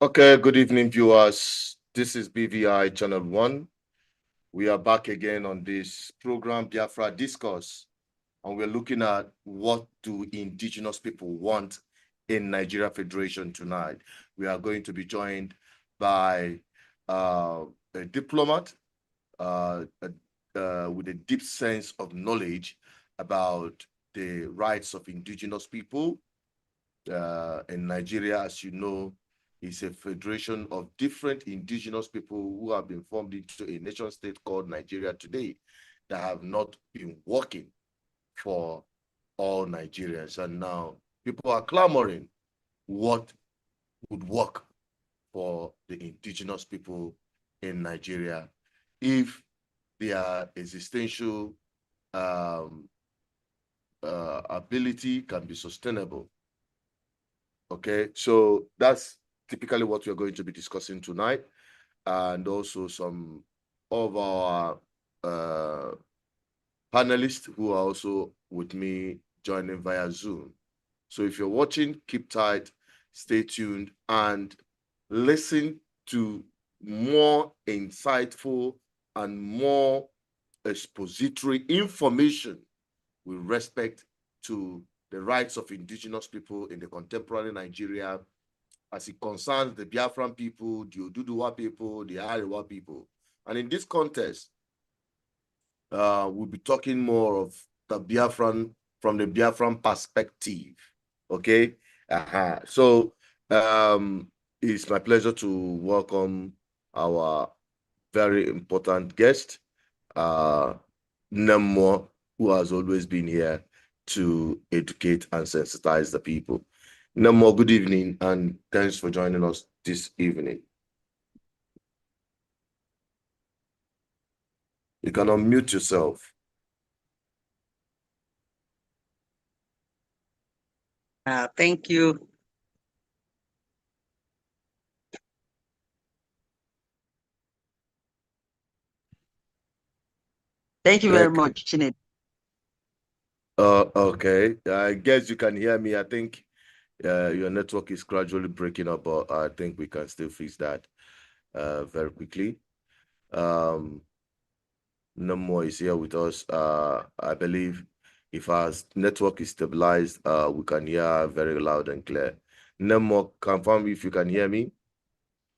Okay, good evening, viewers. This is BVI Channel 1. We are back again on this program, Biafra Discourse, and we're looking at what do indigenous people want in Nigeria Federation tonight. We are going to be joined by a diplomat with a deep sense of knowledge about the rights of indigenous people in Nigeria. As you know, is a federation of different indigenous people who have been formed into a nation state called Nigeria today that have not been working for all Nigerians. And now people are clamoring what would work for the indigenous people in Nigeria if their existential ability can be sustainable. Okay, so that's typically what we're going to be discussing tonight, and also some of our panelists who are also with me joining via Zoom. So if you're watching, keep tight, stay tuned, and listen to more insightful and more expository information with respect to the rights of indigenous people in the contemporary Nigeria as it concerns the Biafran people, the Oduduwa people, the Arewa people. And in this context, we'll be talking more of the Biafran, from the Biafran perspective, okay? So it's my pleasure to welcome our very important guest, Nemo, who has always been here to educate and sensitize the people. Nemo, good evening, and thanks for joining us this evening. You can unmute yourself. Thank you. Thank you very much, Chined. Okay. I guess you can hear me. I think your network is gradually breaking up, but I think we can still fix that very quickly. Nemo is here with us. I believe if our network is stabilized, we can hear very loud and clear. Nemo, confirm if you can hear me.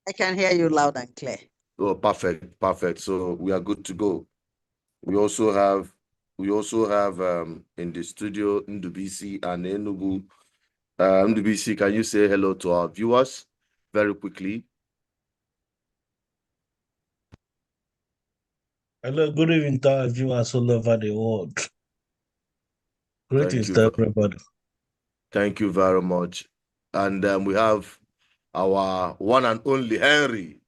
I can hear you loud and clear. Oh, perfect, perfect. So we are good to go. We also have in the studio Ndubisi and Enugu. Ndubisi, can you say hello to our viewers very quickly? Hello, good evening to our viewers all over the world. Greetings to everybody. Thank you very much. And we have our one and only Henry.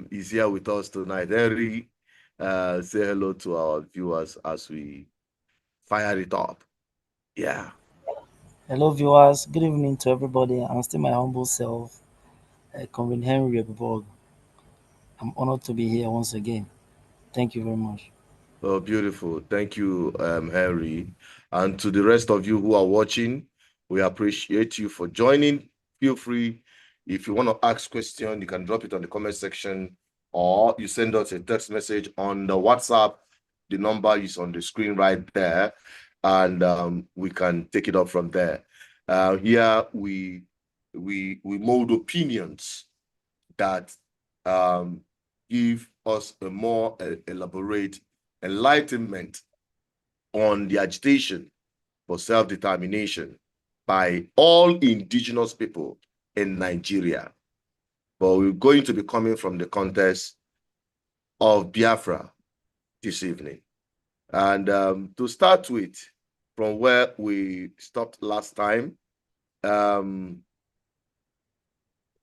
He's here with us tonight. Henry, say hello to our viewers as we fire it up. Yeah. Hello, viewers. Good evening to everybody. I'm still my humble self, Convin Henry Ebeborg. I'm honored to be here once again. Thank you very much. Oh, beautiful. Thank you, Henry. And to the rest of you who are watching, we appreciate you for joining. Feel free, if you want to ask questions, you can drop it on the comment section, or you send us a text message on the WhatsApp. The number is on the screen right there, and we can take it up from there. Here we mold opinions that give us a more elaborate enlightenment on the agitation for self-determination by all indigenous people in Nigeria. But we're going to be coming from the context of Biafra this evening. And to start with, from where we stopped last time,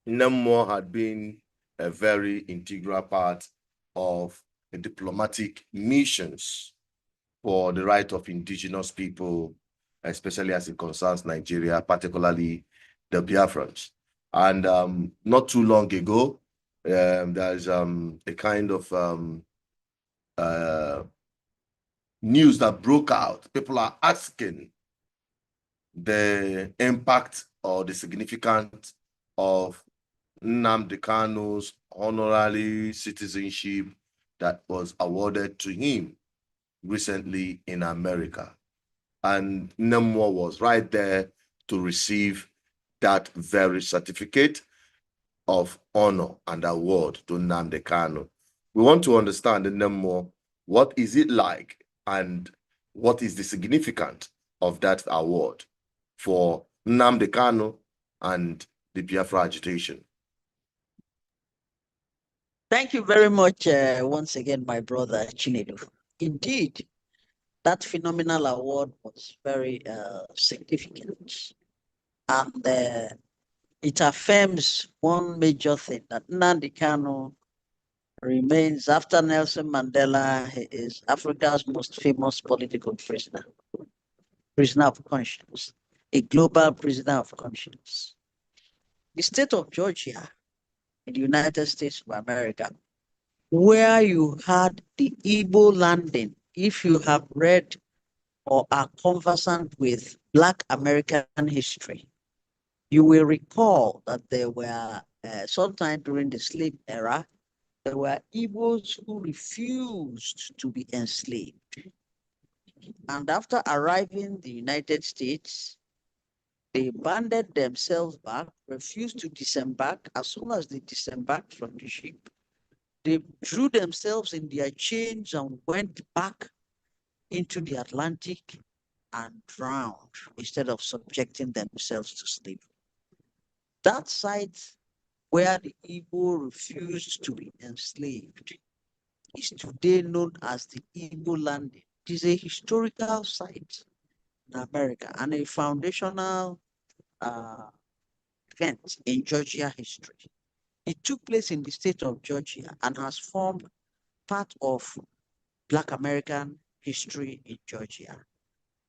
Nemo had been a very integral part of the diplomatic missions for the right of indigenous people, especially as it concerns Nigeria, particularly the Biafrans. And not too long ago, there's a kind of news that broke out. People are asking the impact or the significance of Nnamdi Kanu's honorary citizenship that was awarded to him recently in America. And Nemo was right there to receive that very certificate of honor and award to Nnamdi Kanu. We want to understand, Nemo, what is it like and what is the significance of that award for Nnamdi Kanu and the Biafra agitation? Thank you very much once again, my brother Chinedu. Indeed, that phenomenal award was very significant. And it affirms one major thing, that Nnamdi Kanu remains, after Nelson Mandela, he is Africa's most famous political prisoner, prisoner of conscience, a global prisoner of conscience. The state of Georgia in the United States of America, where you had the Igbo landing, if you have read or are conversant with Black American history, you will recall that there were, sometime during the slave era, there were Igbos who refused to be enslaved. And after arriving in the United States, they banded themselves back, refused to disembark. As soon as they disembarked from the ship, they threw themselves in their chains and went back into the Atlantic and drowned instead of subjecting themselves to slavery. That site where the Igbo refused to be enslaved is today known as the Igbo landing. It is a historical site in America and a foundational event in Georgia history. It took place in the state of Georgia and has formed part of Black American history in Georgia.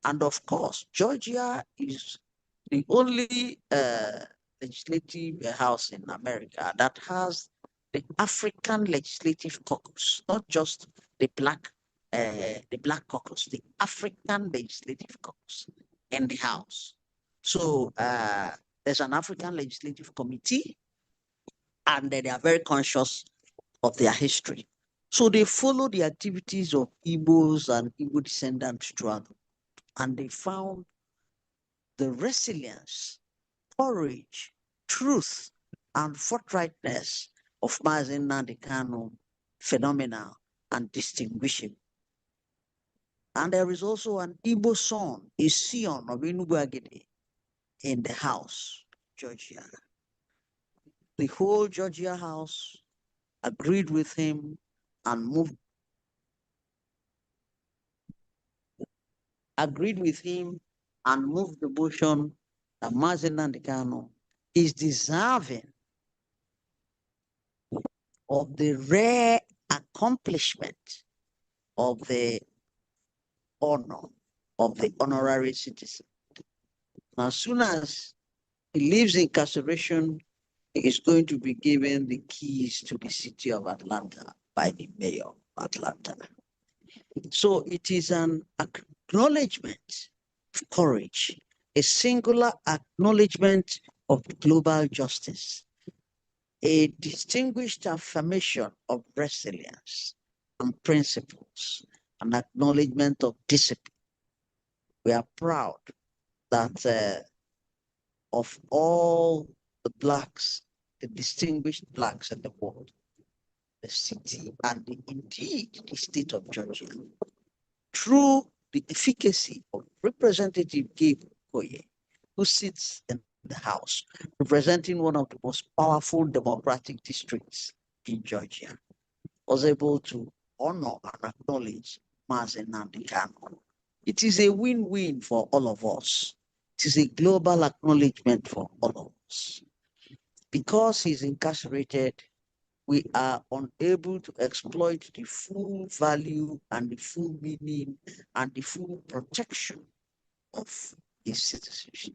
And of course, Georgia is the only legislative house in America that has the African Legislative Caucus, not just the Black caucus, the African Legislative Caucus in the House. So there's an African Legislative Committee, and they are very conscious of their history. So they follow the activities of Igbos and Igbo descendants throughout, and they found the resilience, courage, truth, and forthrightness of Mazen Nnamdi Kanu phenomenal and distinguishing. And there is also an Igbo son, a Sion of Enugu Agede, in the house, Georgia. The whole Georgia house agreed with him and moved the motion that Mazen Nnamdi Kanu is deserving of the rare accomplishment of the honor of the honorary citizen. As soon as he leaves incarceration, he is going to be given the keys to the city of Atlanta by the mayor of Atlanta. So it is an acknowledgement of courage, a singular acknowledgement of global justice, a distinguished affirmation of resilience and principles, an acknowledgement of discipline. We are proud that of all the Blacks, the distinguished Blacks in the world, the city and indeed the state of Georgia, through the efficacy of Representative Gabe Okoye, who sits in the House, representing one of the most powerful democratic districts in Georgia, was able to honor and acknowledge Mazen Nnamdi Kanu. It is a win-win for all of us. It is a global acknowledgement for all of us. Because he's incarcerated, we are unable to exploit the full value and the full meaning and the full protection of his citizenship.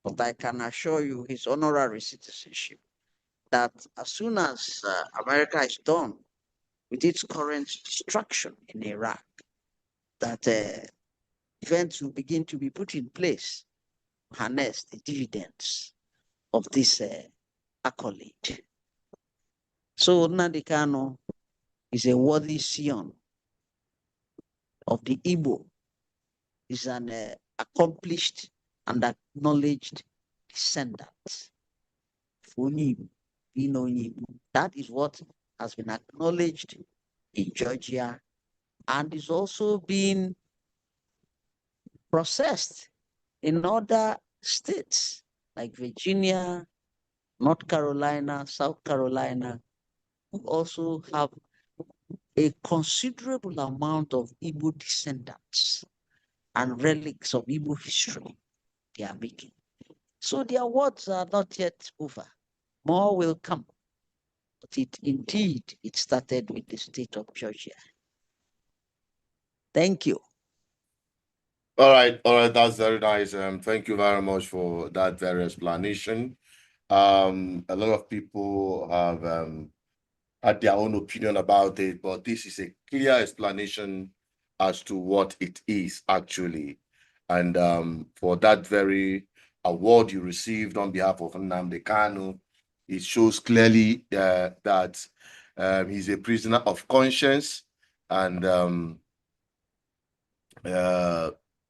But I can assure you his honorary citizenship, that as soon as America is done with its current destruction in Iraq, that events will begin to be put in place to harness the dividends of this accolade. So Nnamdi Kanu is a worthy scion of the Igbo. Is an accomplished and acknowledged descendant. That is what has been acknowledged in Georgia and is also being processed in other states like Virginia, North Carolina, South Carolina, who also have a considerable amount of Igbo descendants and relics of Igbo history they are making. So the awards are not yet over. More will come. But it started with the state of Georgia. Thank you. All right, that's very nice. Thank you very much for that very explanation. A lot of people have had their own opinion about it, but this is a clear explanation as to what it is actually. And for that very award you received on behalf of Nnamdi Kanu, it shows clearly that he's a prisoner of conscience and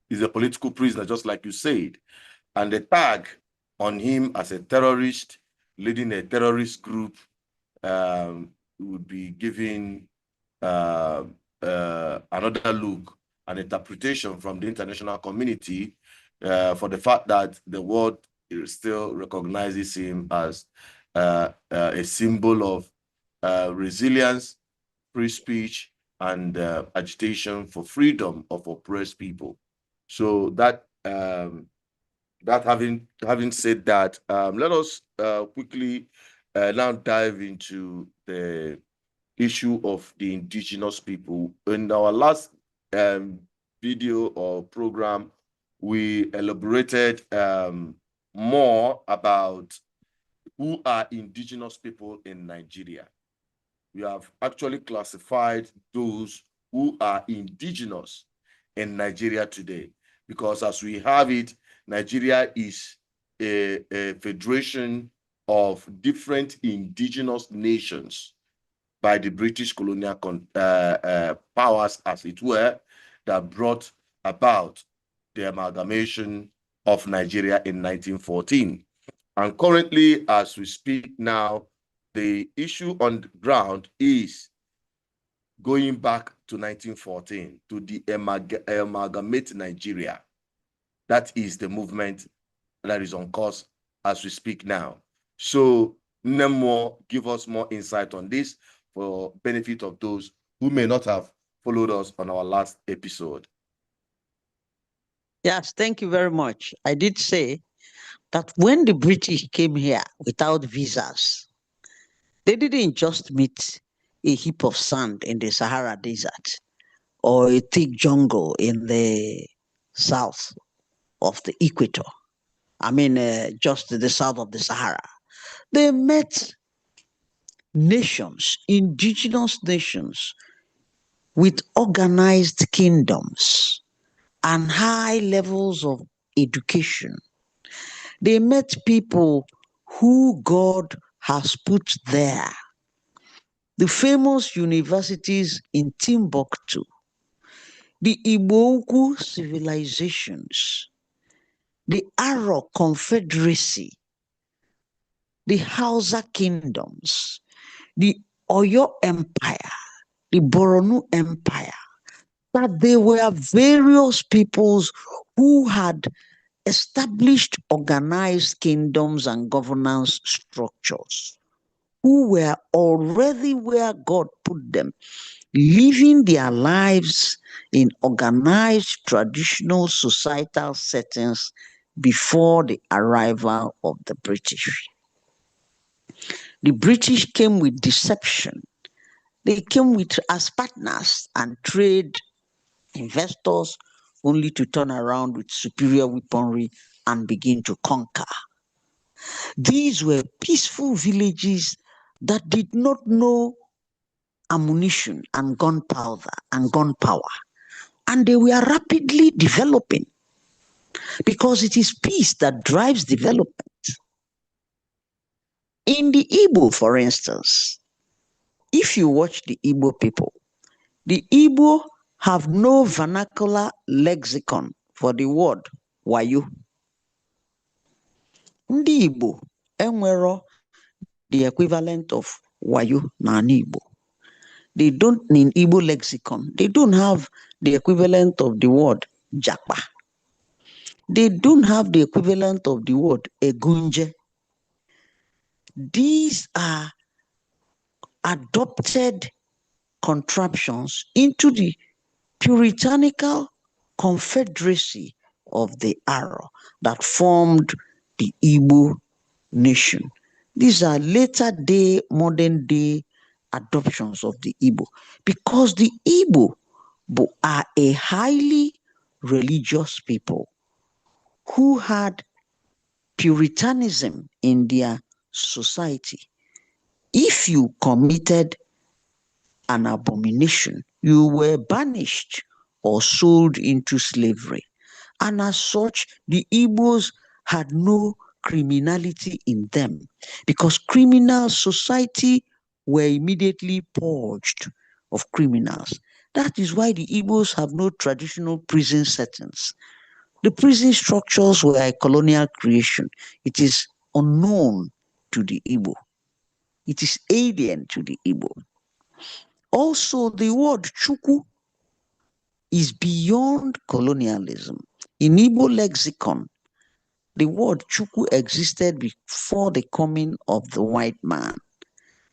he's a political prisoner, just like you said. And the tag on him as a terrorist, leading a terrorist group, would be giving another look, an interpretation from the international community for the fact that the world still recognizes him as a symbol of resilience, free speech, and agitation for freedom of oppressed people. So that having said that, let us quickly now dive into the issue of the indigenous people. In our last video or program, we elaborated more about who are indigenous people in Nigeria. We have actually classified those who are indigenous in Nigeria today, because as we have it, Nigeria is a federation of different indigenous nations by the British colonial powers, as it were, that brought about the amalgamation of Nigeria in 1914. And currently, as we speak now, the issue on the ground is going back to 1914 to the amalgamate Nigeria. That is the movement that is on course as we speak now. So Nemo, give us more insight on this for benefit of those who may not have followed us on our last episode. Yes, thank you very much. I did say that when the British came here without visas, they didn't just meet a heap of sand in the Sahara Desert or a thick jungle in the south of the equator. I mean, just the south of the Sahara. They met nations, indigenous nations, with organized kingdoms and high levels of education. They met people who God has put there. The famous universities in Timbuktu, the Igbo civilizations, the Aro Confederacy, the Hausa kingdoms, the Oyo Empire, the Boronu Empire, that there were various peoples who had established organized kingdoms and governance structures, who were already where God put them, living their lives in organized traditional societal settings before the arrival of the British. The British came with deception. They came with as partners and trade investors, only to turn around with superior weaponry and begin to conquer. These were peaceful villages that did not know ammunition and gunpowder and gunpower. And they were rapidly developing because it is peace that drives development. In the Igbo, for instance, if you watch the Igbo people, the Igbo have no vernacular lexicon for the word wayo. Ndị Igbo enwero the equivalent of wayo n'ala Igbo. They don't, in Igbo lexicon, they don't have the equivalent of the word japa. They don't have the equivalent of the word egunje. These are adopted contraptions into the puritanical confederacy of the Aro that formed the Igbo nation. These are later day, modern day adoptions of the Igbo, because the Igbo are a highly religious people who had Puritanism in their society. If you committed an abomination, you were banished or sold into slavery. And as such, the Igbos had no criminality in them, because criminal society were immediately purged of criminals. That is why the Igbos have no traditional prison settings. The prison structures were a colonial creation. It is unknown to the Igbo. It is alien to the Igbo. Also, the word Chukwu is beyond colonialism. In Igbo lexicon, the word Chukwu existed before the coming of the white man.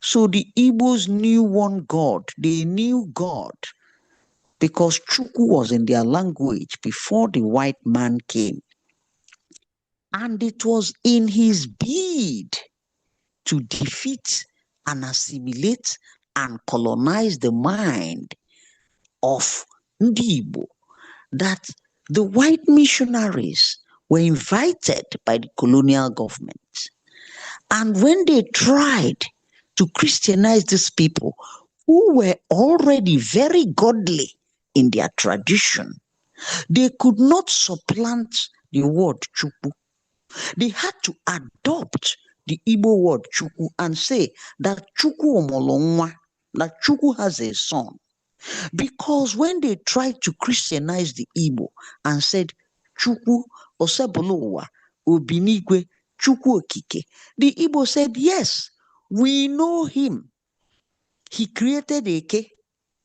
So the Igbos knew one God. They knew God because Chukwu was in their language before the white man came. And it was in his bid to defeat and assimilate and colonize the mind of Ndi Igbo that the white missionaries were invited by the colonial government. And when they tried to Christianize these people who were already very godly in their tradition, they could not supplant the word Chukwu. They had to adopt the Igbo word Chukwu and say that Chukwu omolonwa, that Chukwu has a son. Because when they tried to Christianize the Igbo and said Chukwu osebolowa, obinigwe, Chukwu okike, the Igbo said, yes, we know him. He created Eke.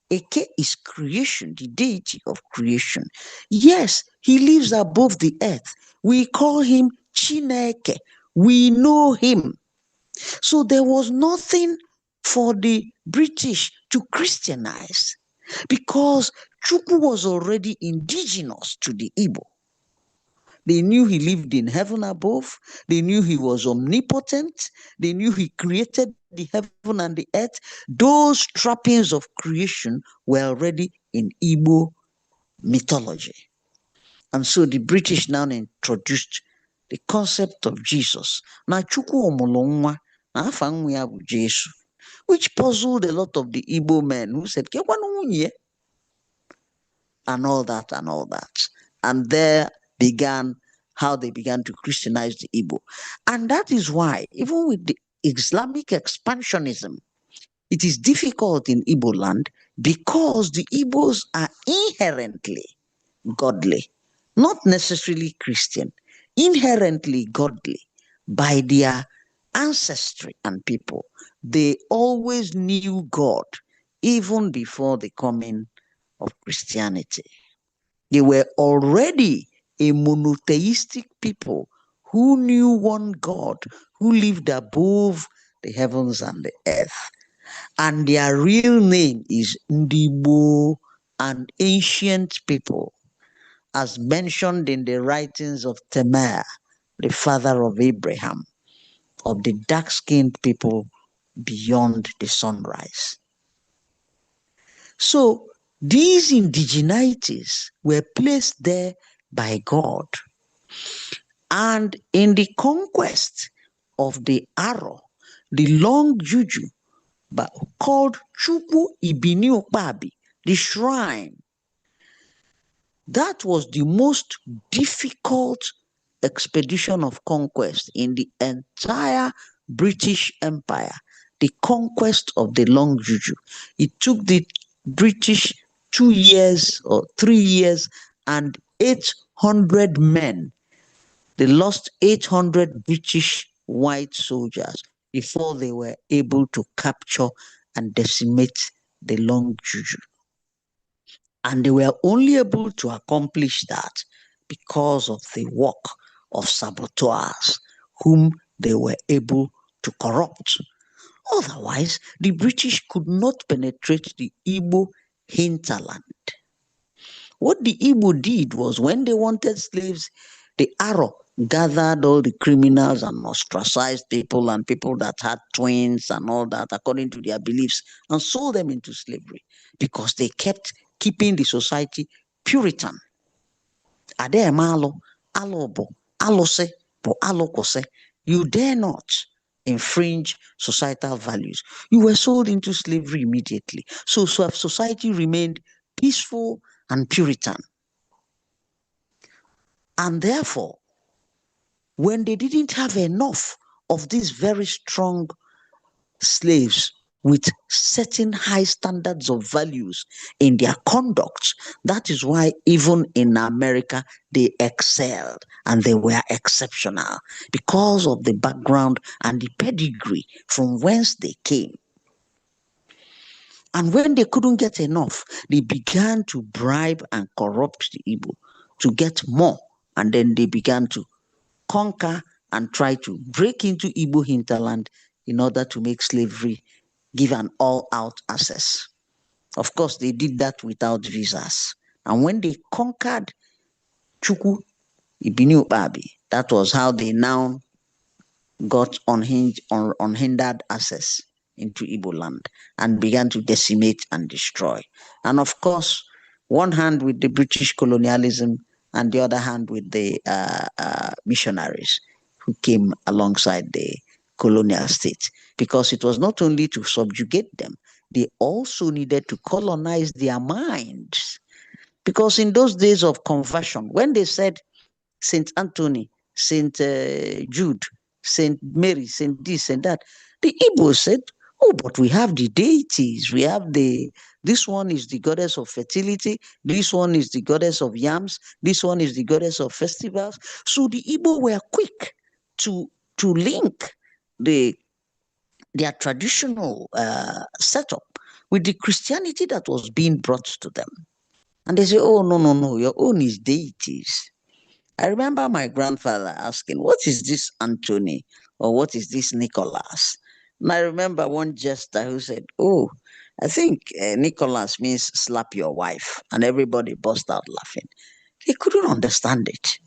Eke is creation, the deity of creation. Yes, he lives above the earth. We call him Chineke. We know him. So there was nothing for the British to Christianize because Chukwu was already indigenous to the Igbo. They knew he lived in heaven above. They knew he was omnipotent. They knew he created the heaven and the earth. Those trappings of creation were already in Igbo mythology. And so the British now introduced the concept of Jesus. Na Chukwu omolonwa, na afa nwa ya bụ Jesu, which puzzled a lot of the Igbo men who said, and all that and all that. And there began how they began to Christianize the Igbo. And that is why, even with the Islamic expansionism, it is difficult in Igbo land because the Igbos are inherently godly, not necessarily Christian, inherently godly by their ancestry and people. They always knew God even before the coming of Christianity. They were already a monotheistic people who knew one God who lived above the heavens and the earth. And their real name is Ndibo, an ancient people, as mentioned in the writings of Temer, the father of Abraham, of the dark-skinned people beyond the sunrise. So these indigenities were placed there by God. And in the conquest of the Aro, the long juju, but called Chukwu Ibini Okpabi, the shrine, that was the most difficult expedition of conquest in the entire British Empire, the conquest of the Long Juju. It took the British 2 years or 3 years and 800 men. They lost 800 British white soldiers before they were able to capture and decimate the Long Juju. And they were only able to accomplish that because of the work of saboteurs whom they were able to corrupt. Otherwise, the British could not penetrate the Igbo hinterland. What the Igbo did was when they wanted slaves, the Aro gathered all the criminals and ostracized people and people that had twins and all that according to their beliefs and sold them into slavery because they kept keeping the society Puritan. Ademalo, alobo, alose, bo alokose. You dare not infringe societal values. You were sold into slavery immediately. So society remained peaceful and Puritan. And therefore, when they didn't have enough of these very strong slaves with certain high standards of values in their conduct, that is why even in America they excelled and they were exceptional because of the background and the pedigree from whence they came. And when they couldn't get enough, they began to bribe and corrupt the Igbo to get more, and then they began to conquer and try to break into Igbo hinterland in order to make slavery give an all-out access. Of course, they did that without visas. And when they conquered Chukwu Ibini Ukpabi, that was how they now got unhindered access into Igbo land and began to decimate and destroy. And of course, one hand with the British colonialism and the other hand with the missionaries who came alongside the colonial state, because it was not only to subjugate them, they also needed to colonize their minds. Because in those days of conversion, when they said Saint Anthony, Saint Jude, Saint Mary, Saint this and that, the Igbo said, oh, but we have the deities. We have this one is the goddess of fertility. This one is the goddess of yams. This one is the goddess of festivals. So the Igbo were quick to link their traditional setup with the Christianity that was being brought to them. And they say, oh, no, your own is deities. I remember my grandfather asking, what is this Anthony or what is this Nicholas? And I remember one jester who said, oh, I think Nicholas means slap your wife. And everybody burst out laughing. They couldn't understand it.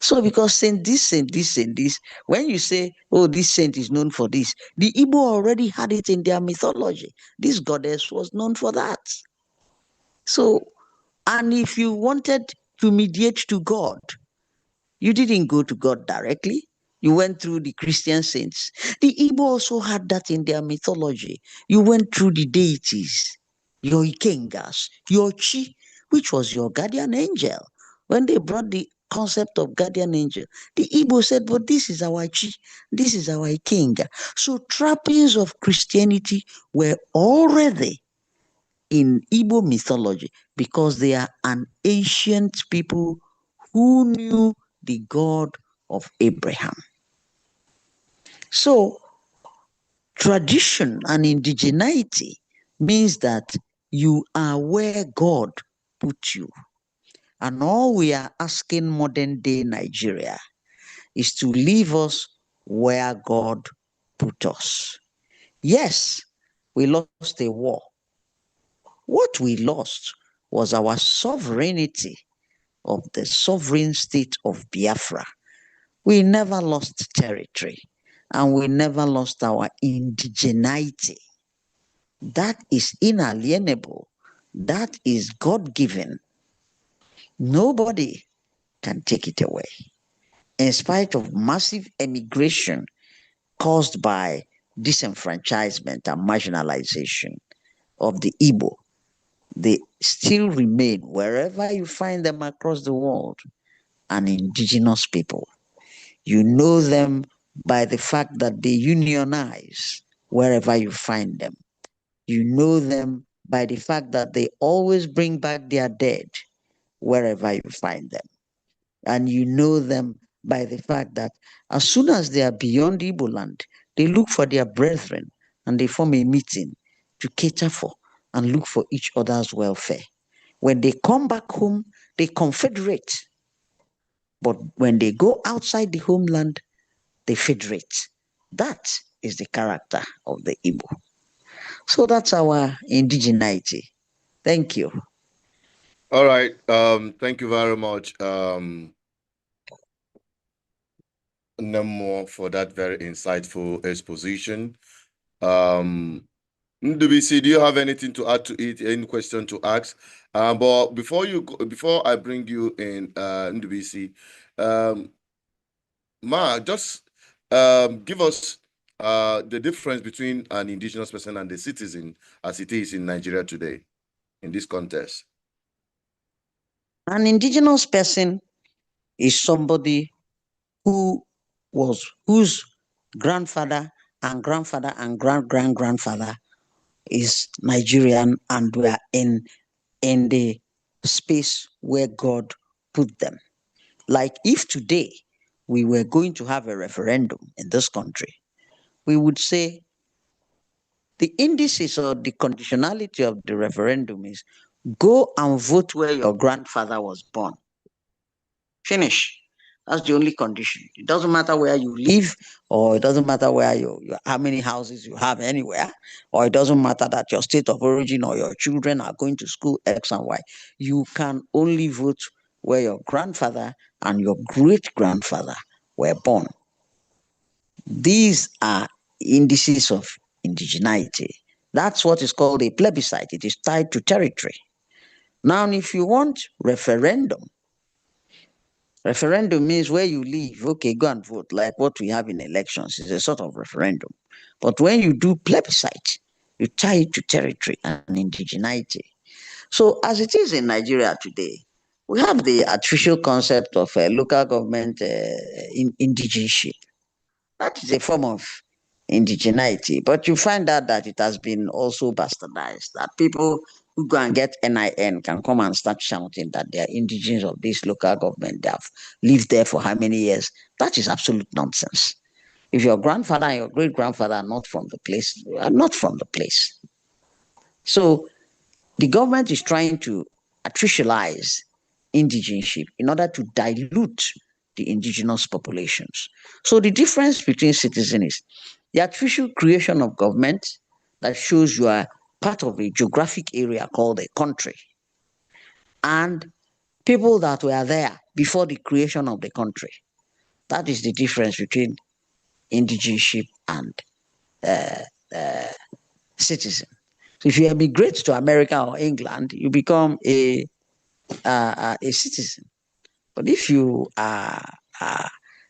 So because saint this, saint this, saint this, when you say, oh, this saint is known for this, the Igbo already had it in their mythology. This goddess was known for that. So, and if you wanted to mediate to God, you didn't go to God directly. You went through the Christian saints. The Igbo also had that in their mythology. You went through the deities, your Ikengas, your Chi, which was your guardian angel. When they brought the concept of guardian angel, the Igbo said, but this is our Chi, this is our Ikenga. So trappings of Christianity were already in Igbo mythology because they are an ancient people who knew the God of Abraham. So tradition and indigeneity means that you are where God put you. And all we are asking modern day Nigeria is to leave us where God put us. Yes, we lost a war. What we lost was our sovereignty of the sovereign state of Biafra. We never lost territory and we never lost our indigeneity. That is inalienable. That is God-given. Nobody can take it away. In spite of massive emigration caused by disenfranchisement and marginalization of the Igbo, they still remain, wherever you find them across the world, an indigenous people. You know them by the fact that they unionize wherever you find them. You know them by the fact that they always bring back their dead wherever you find them. And you know them by the fact that as soon as they are beyond Igbo land, they look for their brethren and they form a meeting to cater for and look for each other's welfare. When they come back home, they confederate. But when they go outside the homeland, they federate. That is the character of the Igbo. So that's our indigeneity. Thank you. All right. Thank you very much, Nemo, for that very insightful exposition. NDBC, do you have anything to add to it? Any question to ask? But before I bring you in, NDBC, Ma, just give us the difference between an indigenous person and a citizen as it is in Nigeria today in this context. An indigenous person is somebody whose grandfather and grandfather and grandfather is Nigerian and were in the space where God put them. Like if today we were going to have a referendum in this country, we would say the indices or the conditionality of the referendum is go and vote where your grandfather was born. Finish. That's the only condition. It doesn't matter where you live, or it doesn't matter where how many houses you have anywhere, or it doesn't matter that your state of origin or your children are going to school X and Y. You can only vote where your grandfather and your great grandfather were born. These are indices of indigeneity. That's what is called a plebiscite. It is tied to territory. Now, if you want referendum means where you live, okay, go and vote, like what we have in elections is a sort of referendum. But when you do plebiscite, you tie it to territory and indigeneity. So as it is in Nigeria today, we have the artificial concept of local government indigenship. That is a form of indigeneity, but you find out that it has been also bastardized, that people who go and get NIN can come and start shouting that they are indigenous of this local government. They have lived there for how many years? That is absolute nonsense. If your grandfather and your great grandfather are not from the place, you are not from the place. So the government is trying to artificialize indigenship in order to dilute the indigenous populations. So the difference between citizens is the artificial creation of government that shows you are part of a geographic area called a country, and people that were there before the creation of the country. That is the difference between indigenship and citizen. So if you emigrate to America or England, you become a citizen. But if you are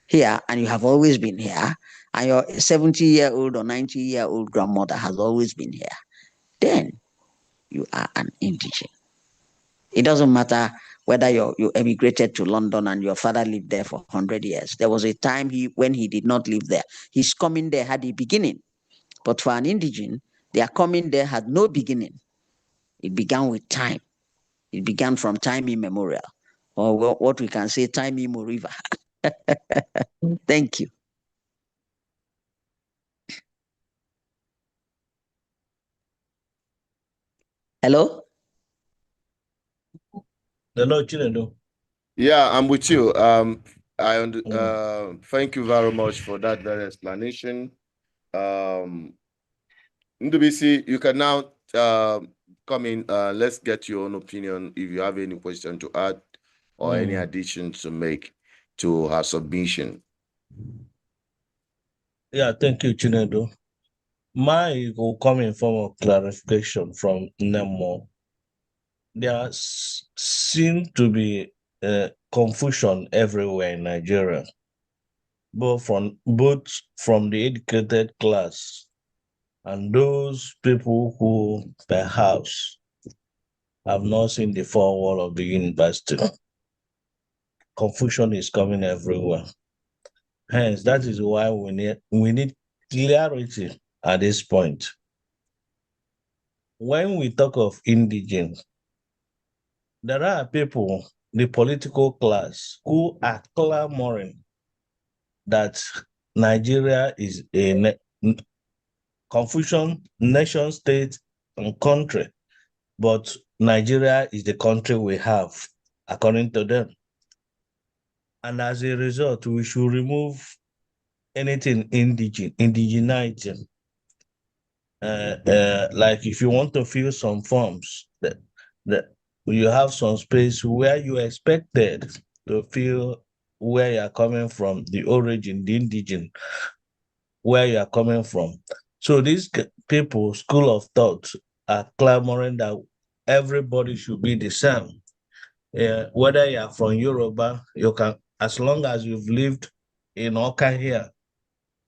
here and you have always been here, and your 70-year-old or 90-year-old grandmother has always been here, then you are an indigent. It doesn't matter whether you emigrated to London and your father lived there for 100 years. There was a time when he did not live there. His coming there had a beginning. But for an indigent, their coming there had no beginning. It began with time. It began from time immemorial, or what we can say, time immemorial. Thank you. Hello? Hello, Chinedu. Yeah, I'm with you. Thank you very much for that very explanation. NDBC, you can now come in. Let's get your own opinion if you have any question to add or any additions to make to her submission. Yeah, thank you, Chinedu. Mine will come in form of clarification from Nemo. There seems to be confusion everywhere in Nigeria, both from the educated class and those people who perhaps have not seen the four wall of the university. Confusion is coming everywhere. Hence, that is why we need clarity at this point. When we talk of indigenous, there are people, the political class, who are clamoring that Nigeria is a confusion nation state and country, but Nigeria is the country we have, according to them. And as a result, we should remove anything indigeneity. Like if you want to fill some forms, that you have some space where you are expected to feel where you are coming from, the origin, the indigenous, where you are coming from. So these people, school of thought, are clamoring that everybody should be the same. Whether you are from Yoruba, you can, as long as you've lived in Oka here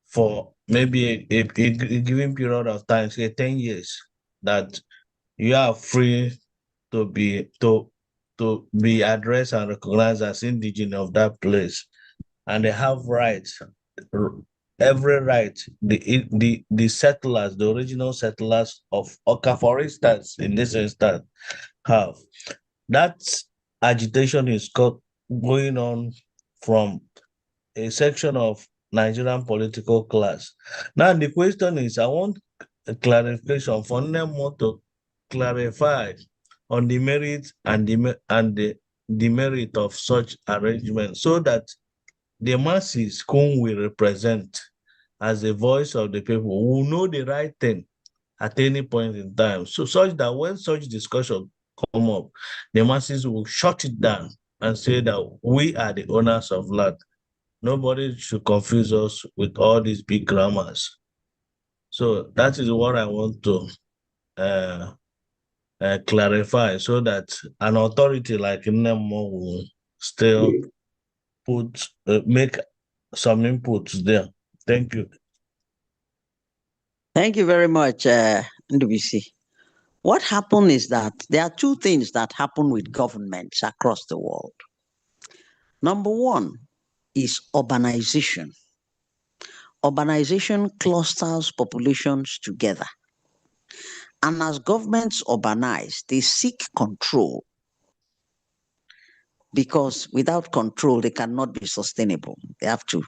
for maybe a given period of time, say 10 years, that you are free to be addressed and recognized as indigenous of that place, and they have rights, every right. The settlers, the original settlers of Oka, for instance, in this instance, have that agitation is going on from a section of Nigerian political class. Now the question is, I want a clarification for Nemo to clarify on the merit and the demerit of such arrangement, so that the masses whom we represent as the voice of the people will know the right thing at any point in time. So such that when such discussion come up, the masses will shut it down and say that we are the owners of land. Nobody should confuse us with all these big grammars. So that is what I want to clarify, so that an authority like Nemo will still make some inputs there. Thank you. Thank you very much, NWC. What happened is that there are two things that happen with governments across the world. Number one is urbanization. Urbanization clusters populations together. And as governments urbanize, they seek control, because without control, they cannot be sustainable. They have to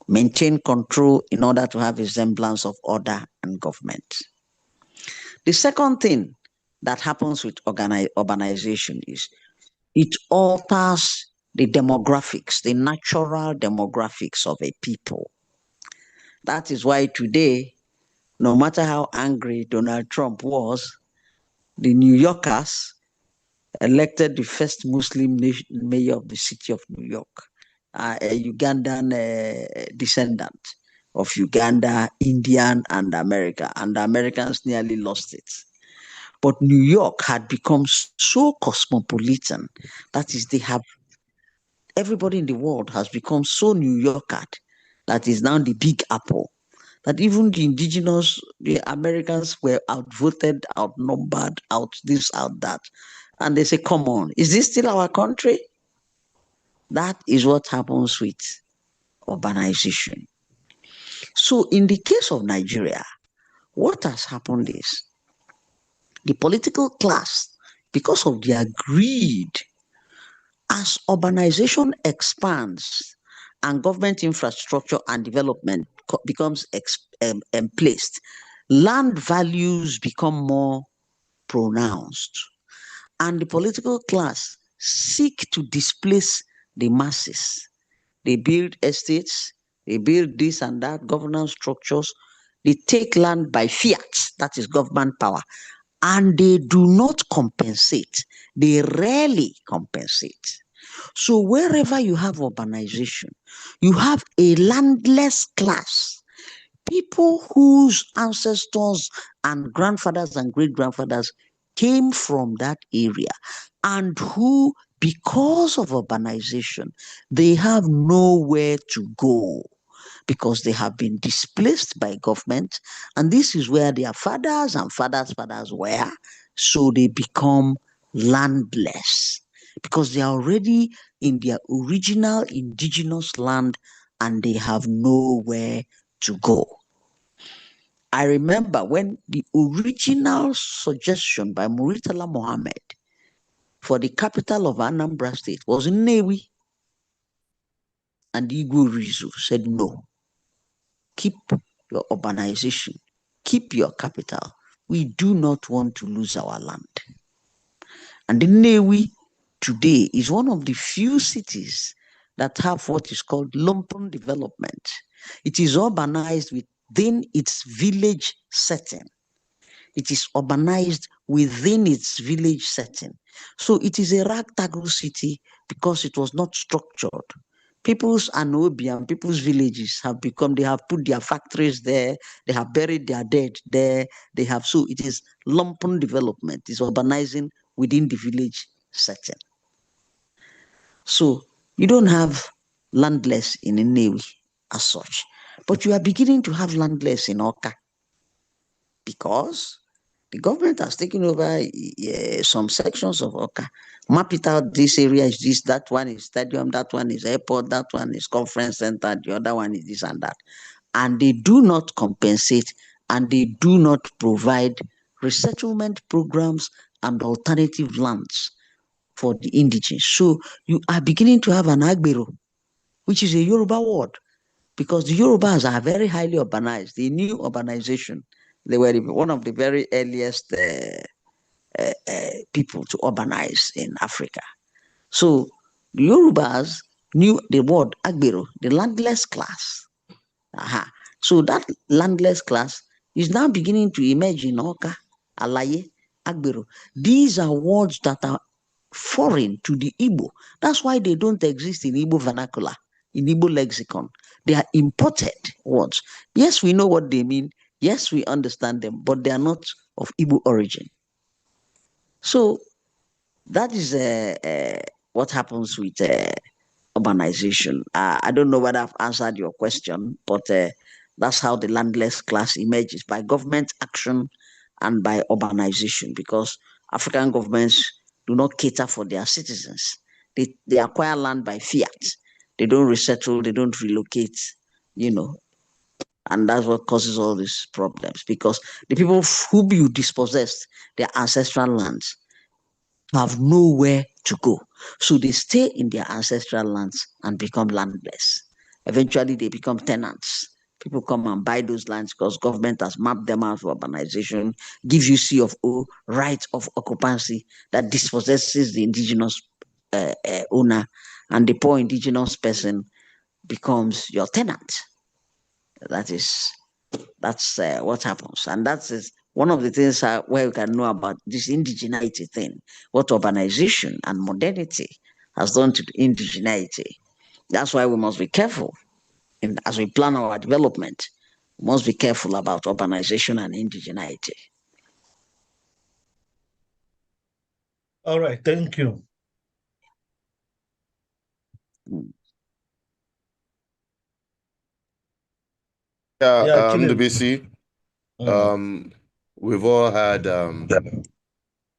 maintain control in order to have a semblance of order and government. The second thing that happens with urbanization is it alters the demographics, the natural demographics of a people. That is why today, no matter how angry Donald Trump was, the New Yorkers elected the first Muslim mayor of the city of New York, a Ugandan descendant of Uganda, Indian, and America, and the Americans nearly lost it. But New York had become so cosmopolitan, that is, everybody in the world has become so New Yorker, that is now the big apple, that even the indigenous, the Americans were outvoted, outnumbered, out this, out that. And they say, come on, is this still our country? That is what happens with urbanization. So in the case of Nigeria, what has happened is the political class, because of their greed, as urbanization expands and government infrastructure and development becomes placed, land values become more pronounced. And the political class seek to displace the masses. They build estates, they build this and that, governance structures. They take land by fiat, that is government power, and they do not compensate. They rarely compensate. So wherever you have urbanization, you have a landless class, people whose ancestors and grandfathers and great-grandfathers came from that area, and who, because of urbanization, they have nowhere to go, because they have been displaced by government, and this is where their fathers and fathers' fathers were, so they become landless, because they are already in their original indigenous land, and they have nowhere to go. I remember when the original suggestion by Muritala Mohammed for the capital of Anambra State was Nnewi, and Igwe Rizu said, no, keep your urbanization, keep your capital. We do not want to lose our land. And Nnewi today is one of the few cities that have what is called lumpen development. It is urbanized within its village setting. It is urbanized within its village setting. So it is a ragtag city because it was not structured. People's Anobi and people's villages have become, they have put their factories there, they have buried their dead there, they have, so it is lumpen development, it's urbanizing within the village setting. So you don't have landless in Nnewi as such, but you are beginning to have landless in Oka because the government has taken over some sections of Oka, map it out, this area is this, that one is stadium, that one is airport, that one is conference center, the other one is this and that. And they do not compensate and they do not provide resettlement programs and alternative lands for the indigenous. So you are beginning to have an Agbero, which is a Yoruba word, because the Yorubas are very highly urbanized. The new urbanization, they were one of the very earliest people to urbanize in Africa. So the Yorubas knew the word Agbero, the landless class. Aha. So that landless class is now beginning to emerge in Oka, Alaye, Agbero. These are words that are foreign to the Igbo. That's why they don't exist in Igbo vernacular, in Igbo lexicon. They are imported words. Yes, we know what they mean. Yes, we understand them, but they are not of Igbo origin. So that is what happens with urbanization. I don't know whether I've answered your question, but that's how the landless class emerges, by government action and by urbanization, because African governments do not cater for their citizens. They acquire land by fiat. They don't resettle, they don't relocate, and that's what causes all these problems, because the people whom you dispossessed their ancestral lands have nowhere to go. So they stay in their ancestral lands and become landless. Eventually, they become tenants. People come and buy those lands because government has mapped them out for urbanization, gives you C of O, right of occupancy that dispossesses the indigenous owner, and the poor indigenous person becomes your tenant. That's what happens, and that's one of the things where we can know about this indigeneity thing, what urbanization and modernity has done to indigeneity. That's why we must be careful, and as we plan our development, we must be careful about urbanization and indigeneity. All right, thank you. Yeah, Chinedu. the BC. We've all had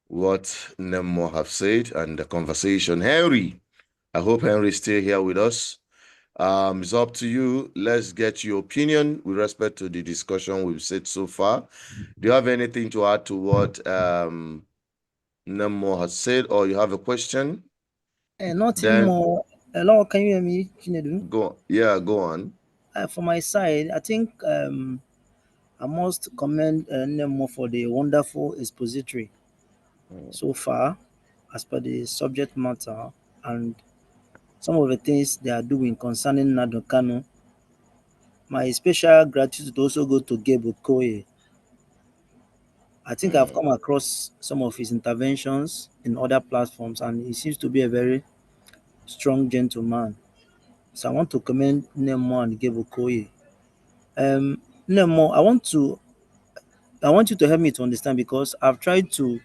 what Nemo have said and the conversation. Henry, I hope Henry's still here with us. It's up to you. Let's get your opinion with respect to the discussion we've said so far. Do you have anything to add to what Nemo has said, or you have a question? Nothing Then more. Hello, can you hear me, Chinedu? Go on. For my side, I think I must commend Nemo for the wonderful expository so far, as per the subject matter and some of the things they are doing concerning Nado Kanu. My special gratitude also go to Gabe Okoye. I think I've come across some of his interventions in other platforms, and he seems to be a very strong gentleman. So I want to commend Nemo and Gabe Okoye. Nemo, I want you to help me to understand, because I've tried to,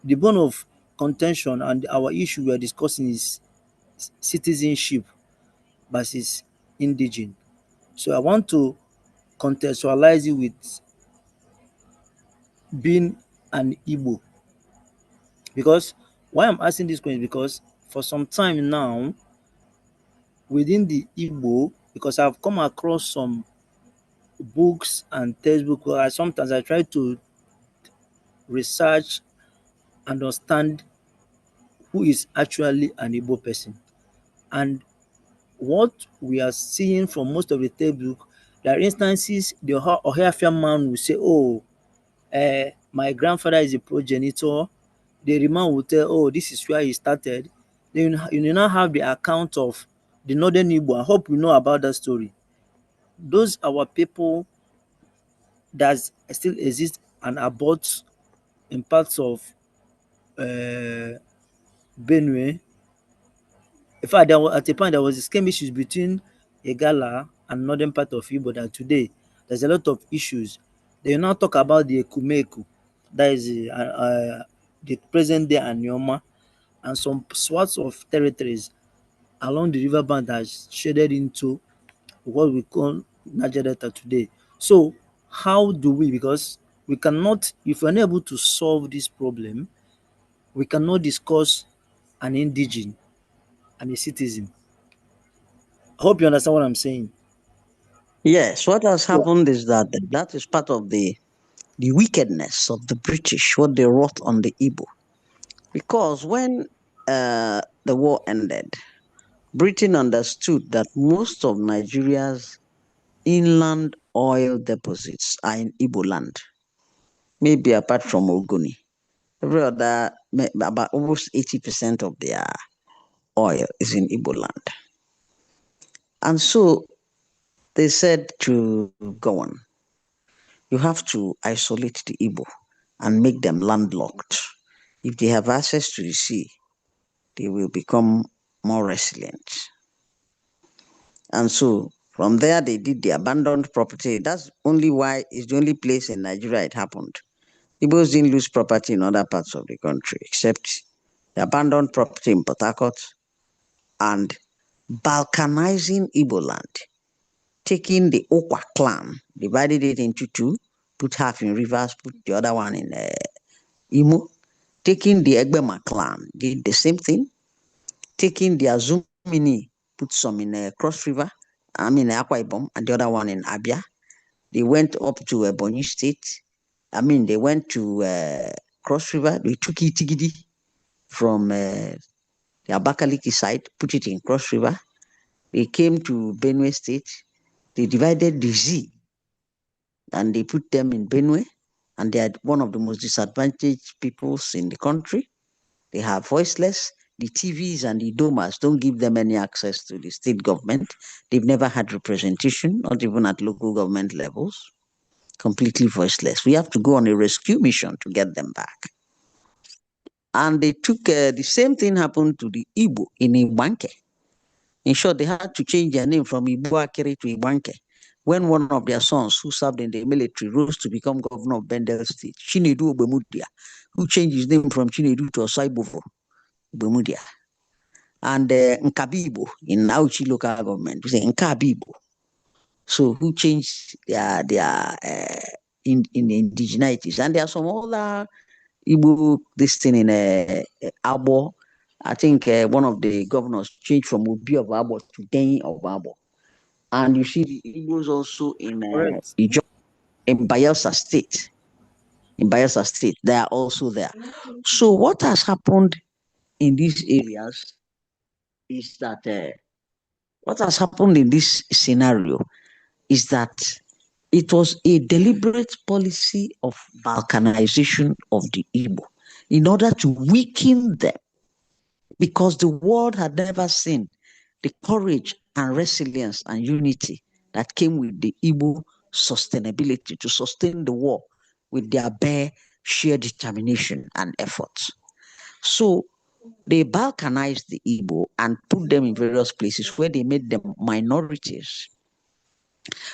the bone of contention and our issue we are discussing is citizenship versus indigene. So I want to contextualize it with being an Igbo. Because why I'm asking this question is because for some time now, within the Igbo, because I've come across some books and textbooks where sometimes I try to research, understand who is actually an Igbo person. And what we are seeing from most of the textbook, there are instances the Ohiafia man will say, oh, my grandfather is a progenitor. The man will tell, oh, this is where he started. Then you now have the account of the Northern Igbo. I hope you know about that story. Those are our people that still exist and abort in parts of Benue. In fact, at a point there was skirmishes between Igala and northern part of Igbo that today there's a lot of issues. They now talk about the Ekumeku, that is the present day Anioma, and some swaths of territories along the riverbank that is shaded into what we call Niger Delta today. So how do we, because we cannot, if we're unable to solve this problem, we cannot discuss an indigene and a citizen. I hope you understand what I'm saying. Yes, what has happened is that is part of the wickedness of the British, what they wrought on the Igbo. Because when the war ended, Britain understood that most of Nigeria's inland oil deposits are in Igbo land, maybe apart from Ogoni. Every other, about almost 80% of their oil is in Igbo land. And so they said to go on, you have to isolate the Igbo and make them landlocked. If they have access to the sea, they will become more resilient. And so from there, they did the abandoned property. That's only why it's the only place in Nigeria it happened. Igbos didn't lose property in other parts of the country, except the abandoned property in Port Harcourt and balkanizing Igbo land, taking the Okwa clan, divided it into two, put half in Rivers, put the other one in Imo, taking the Egbema clan, did the same thing, taking the Azumini, put some in Cross River, Akwa Ibom, and the other one in Abia. They went up to Ebonyi State. They went to Cross River. They took Itigidi from the Abakaliki side, put it in Cross River. They came to Benue State. They divided the Z and they put them in Benue. And they are one of the most disadvantaged peoples in the country. They have voiceless. The TVs and the domas don't give them any access to the state government. They've never had representation, not even at local government levels. Completely voiceless. We have to go on a rescue mission to get them back. And they took, the same thing happened to the Igbo in Ibanke. In short, they had to change their name from Ibuakere to Ibanke. When one of their sons who served in the military rose to become governor of Bendel State, Chinedu Obemudia, who changed his name from Chinedu to Osaibovo Obemudia. And Nkabibo in Auchi local government, we say Nkabibo. So who changed their in indigenities. And there are some other Igbo, this thing in Abo. I think one of the governors changed from Obi of Abo to Deni of Abo. And you see the Igbos also in Bayelsa State. In Bayelsa State, they are also there. So what has happened in these areas is that what has happened in this scenario is that it was a deliberate policy of balkanization of the Igbo in order to weaken them, because the world had never seen the courage and resilience and unity that came with the Igbo sustainability to sustain the war with their bare sheer determination and efforts. So they balkanized the Igbo and put them in various places where they made them minorities.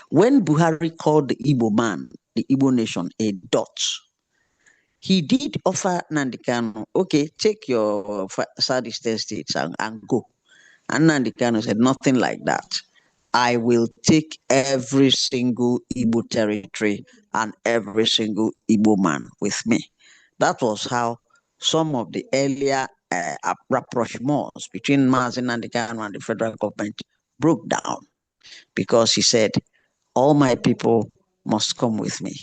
When Buhari called the Igbo man, the Igbo nation, a dot, he did offer Nnamdi Kanu, okay, take your Southeastern states and go. And Nnamdi Kanu said, nothing like that. I will take every single Igbo territory and every single Igbo man with me. That was how some of the earlier rapprochements between Mazi Nnamdi Kanu and the federal government broke down. because he said, all my people must come with me.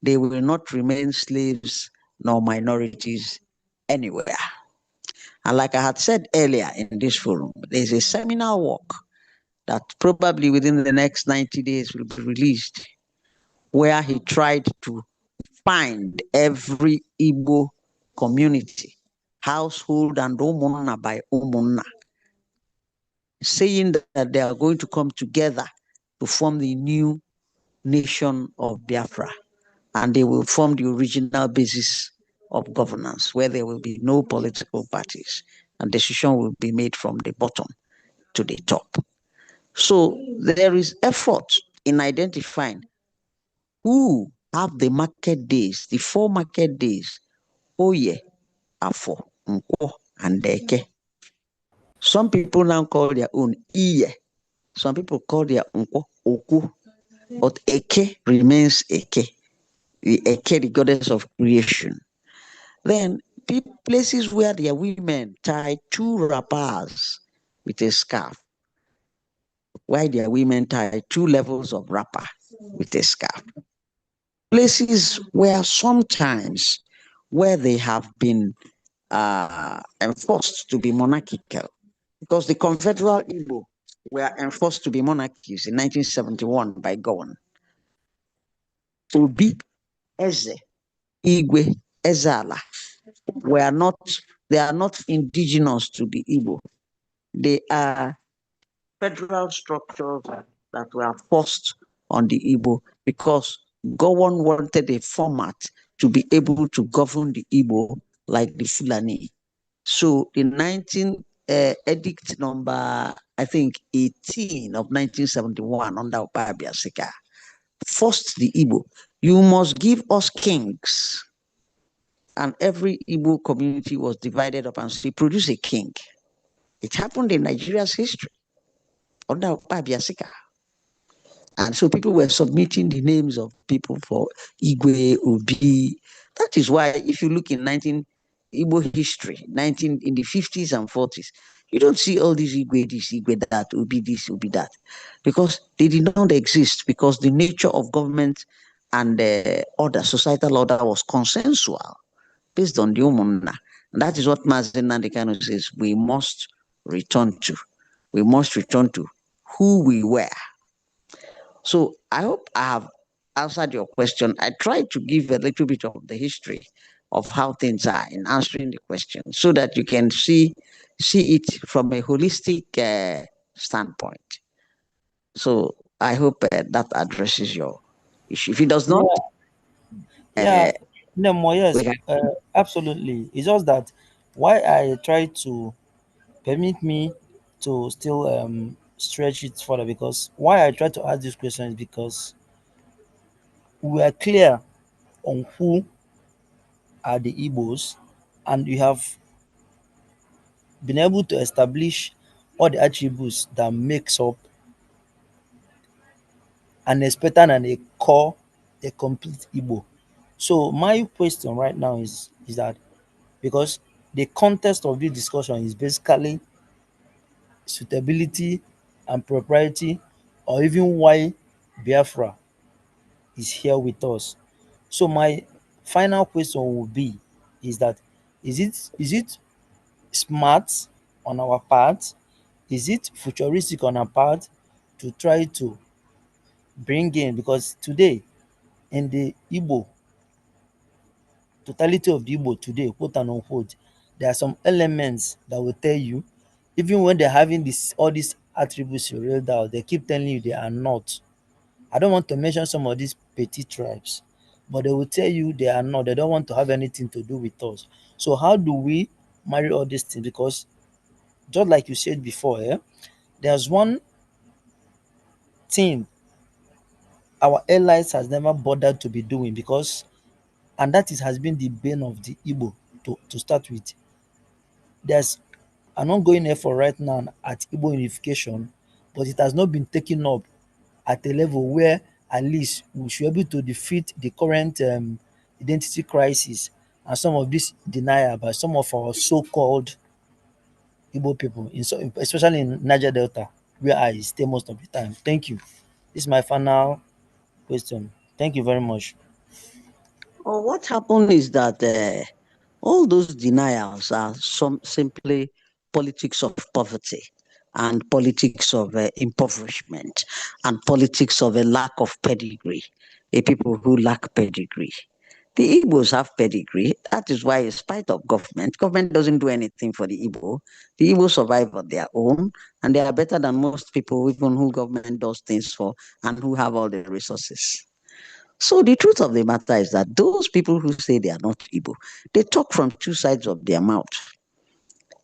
They will not remain slaves nor minorities anywhere. And like I had said earlier in this forum, there's a seminal work that probably within the next 90 days will be released, where he tried to find every Igbo community, household and umunna by umunna, saying that they are going to come together to form the new nation of Biafra, and they will form the original basis of governance, where there will be no political parties, and decision will be made from the bottom to the top. So there is effort in identifying who have the market days, the 4 market days, Oye, Afo, Nkwo, and Eke. Some people now call their own Iye. Some people call their Nkwo Oku. But Eke remains Eke. The Eke, the goddess of creation. Then places where their women tie 2 wrappers with a scarf, why their women tie 2 levels of wrapper with a scarf. Places where sometimes where they have been enforced to be monarchical, because the Confederal Igbo were enforced to be monarchies in 1971 by Gowon. Obi, Eze, Igwe, Ezala they are not indigenous to the Igbo. They are federal structures that were forced on the Igbo because Gowon wanted a format to be able to govern the Igbo like the Fulani. So the 19 edict number, I think 18 of 1971 under Obabia Sika forced the Igbo, you must give us kings. And every Igbo community was divided up and say, produce a king. It happened in Nigeria's history under Obabia Sika. And so people were submitting the names of people for Igwe, Obi. That is why if you look in Igbo history, in the 50s and 40s, you don't see all these Igwe this, Igwe that, Obi this, Obi that, because they did not exist, because the nature of government and societal order was consensual, based on the Umunna. And that is what Mazen Nandekano says we must return to. We must return to who we were. So I hope I have answered your question. I tried to give a little bit of the history of how things are in answering the question, so that you can see it from a holistic standpoint. So I hope that addresses your issue. If it does not, Yeah, no more. Yes, we absolutely. It's just that why I try to permit me to still stretch it further, because why I try to ask this question is because we are clear on who are the Igbos, and we have been able to establish all the attributes that makes up an expectant and a core, a complete Igbo. So my question right now is that, because the context of this discussion is basically suitability and propriety, or even why Biafra is here with us. So my final question will be is that is it smart on our part? Is it futuristic on our part to try to bring in, because today in the Igbo, totality of the Igbo today, quote and unquote, there are some elements that will tell you, even when they're having all these attributes you read out, they keep telling you they are not. I don't want to mention some of these petty tribes, but they will tell you they are not. They don't want to have anything to do with us. So how do we marry all these things? Because just like you said before, there's one thing our allies has never bothered to be doing, because, and that is has been the bane of the Igbo to start with. There's an ongoing effort right now at Igbo unification, but it has not been taken up at a level where at least we should be able to defeat the current identity crisis and some of this denial by some of our so-called Igbo people, especially in Niger Delta. where I stay most of the time. Thank you. This is my final question. Thank you very much. Well, what happened is that all those denials are simply politics of poverty and politics of impoverishment and politics of a lack of pedigree, a people who lack pedigree. The Igbos have pedigree. That is why, in spite of government doesn't do anything for the Igbo. The Igbo survive on their own, and they are better than most people, even who government does things for and who have all the resources. So the truth of the matter is that those people who say they are not Igbo, they talk from two sides of their mouth.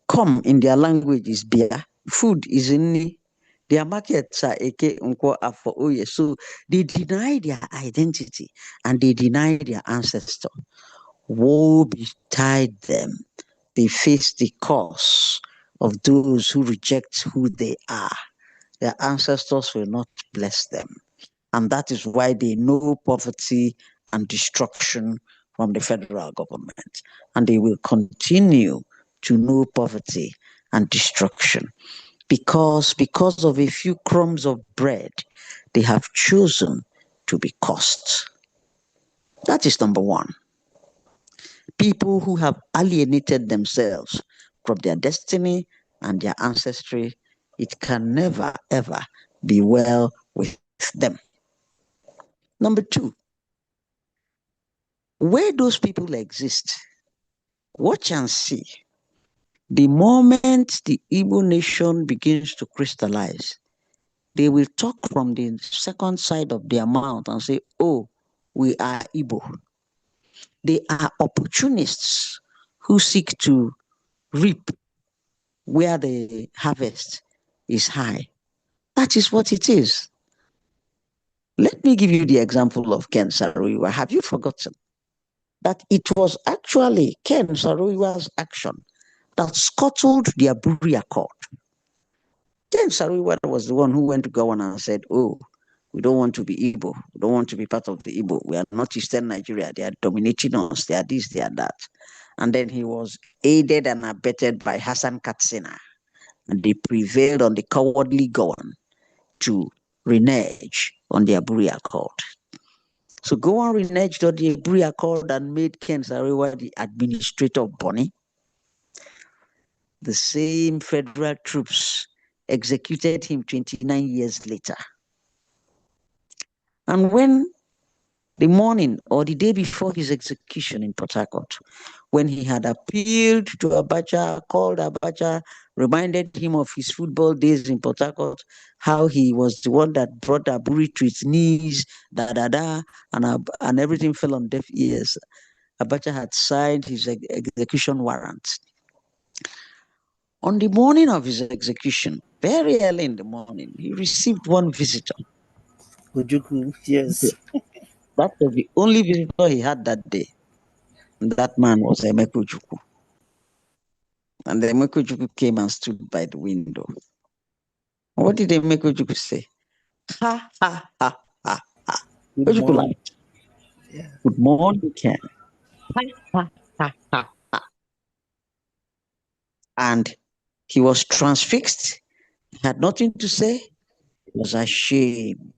Come in their language is beer, food is inni, their markets are eke, unko, afo, oye. So they deny their identity and they deny their ancestor. Woe betide them. They face the curse of those who reject who they are. Their ancestors will not bless them. And that is why they know poverty and destruction from the federal government. And they will continue to know poverty and destruction because of a few crumbs of bread, they have chosen to be cursed. That is number one. People who have alienated themselves from their destiny and their ancestry, it can never, ever be well with them. Number two, where those people exist, watch and see. The moment the Igbo nation begins to crystallize, they will talk from the second side of their mouth and say, oh, we are Igbo. They are opportunists who seek to reap where the harvest is high. That is what it is. Let me give you the example of Ken Saro-Wiwa. Have you forgotten that it was actually Ken Saro-Wiwa's action that scuttled the Aburi Accord? Ken Saro-Wiwa was the one who went to governor and said, oh, we don't want to be Igbo. We don't want to be part of the Igbo. We are not Eastern Nigeria. They are dominating us. They are this, they are that. And then he was aided and abetted by Hassan Katsina. And they prevailed on the cowardly Gowan to renege on the Aburi Accord. So Gowan reneged on the Aburi Accord and made Ken Saro-Wiwa the administrator of Bonny. The same federal troops executed him 29 years later. And when the morning or the day before his execution in Port Harcourt, when he had appealed to Abacha, called Abacha, reminded him of his football days in Port Harcourt, how he was the one that brought Aburi to its knees, and everything fell on deaf ears. Abacha had signed his execution warrant. On the morning of his execution, very early in the morning, he received one visitor. Ojuku, yes. That was the only visitor he had that day. And that man was Emeka Ojukwu. And the Emeka Ojukwu came and stood by the window. What did Emeka Ojukwu say? Ha, ha, ha, ha, ha. Good morning. Yeah. Good morning, Ken. Ha, ha, ha, ha, ha. And he was transfixed. He had nothing to say. He was ashamed.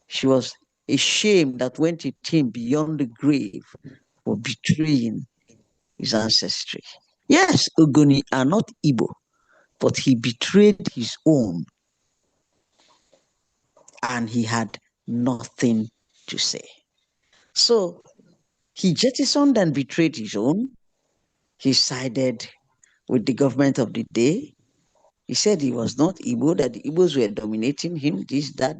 She was ashamed that went it him beyond the grave for betraying his ancestry. Yes, Ogoni are not Igbo, but he betrayed his own and he had nothing to say. So he jettisoned and betrayed his own. He sided with the government of the day. He said he was not Igbo, that the Igbos were dominating him, this, that,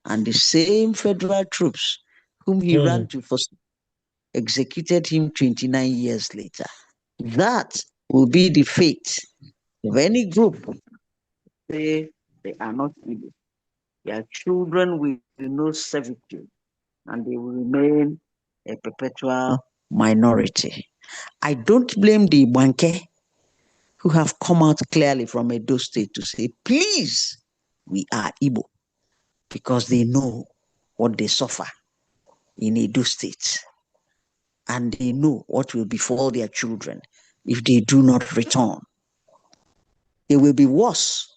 and the same federal troops whom he ran to first executed him 29 years later. That will be the fate of any group. They are not Igbo. Their children will know servitude and they will remain a perpetual minority. I don't blame the Banke who have come out clearly from Edo State to say, please, we are Igbo, because they know what they suffer in Edo State. And they know what will befall their children if they do not return. It will be worse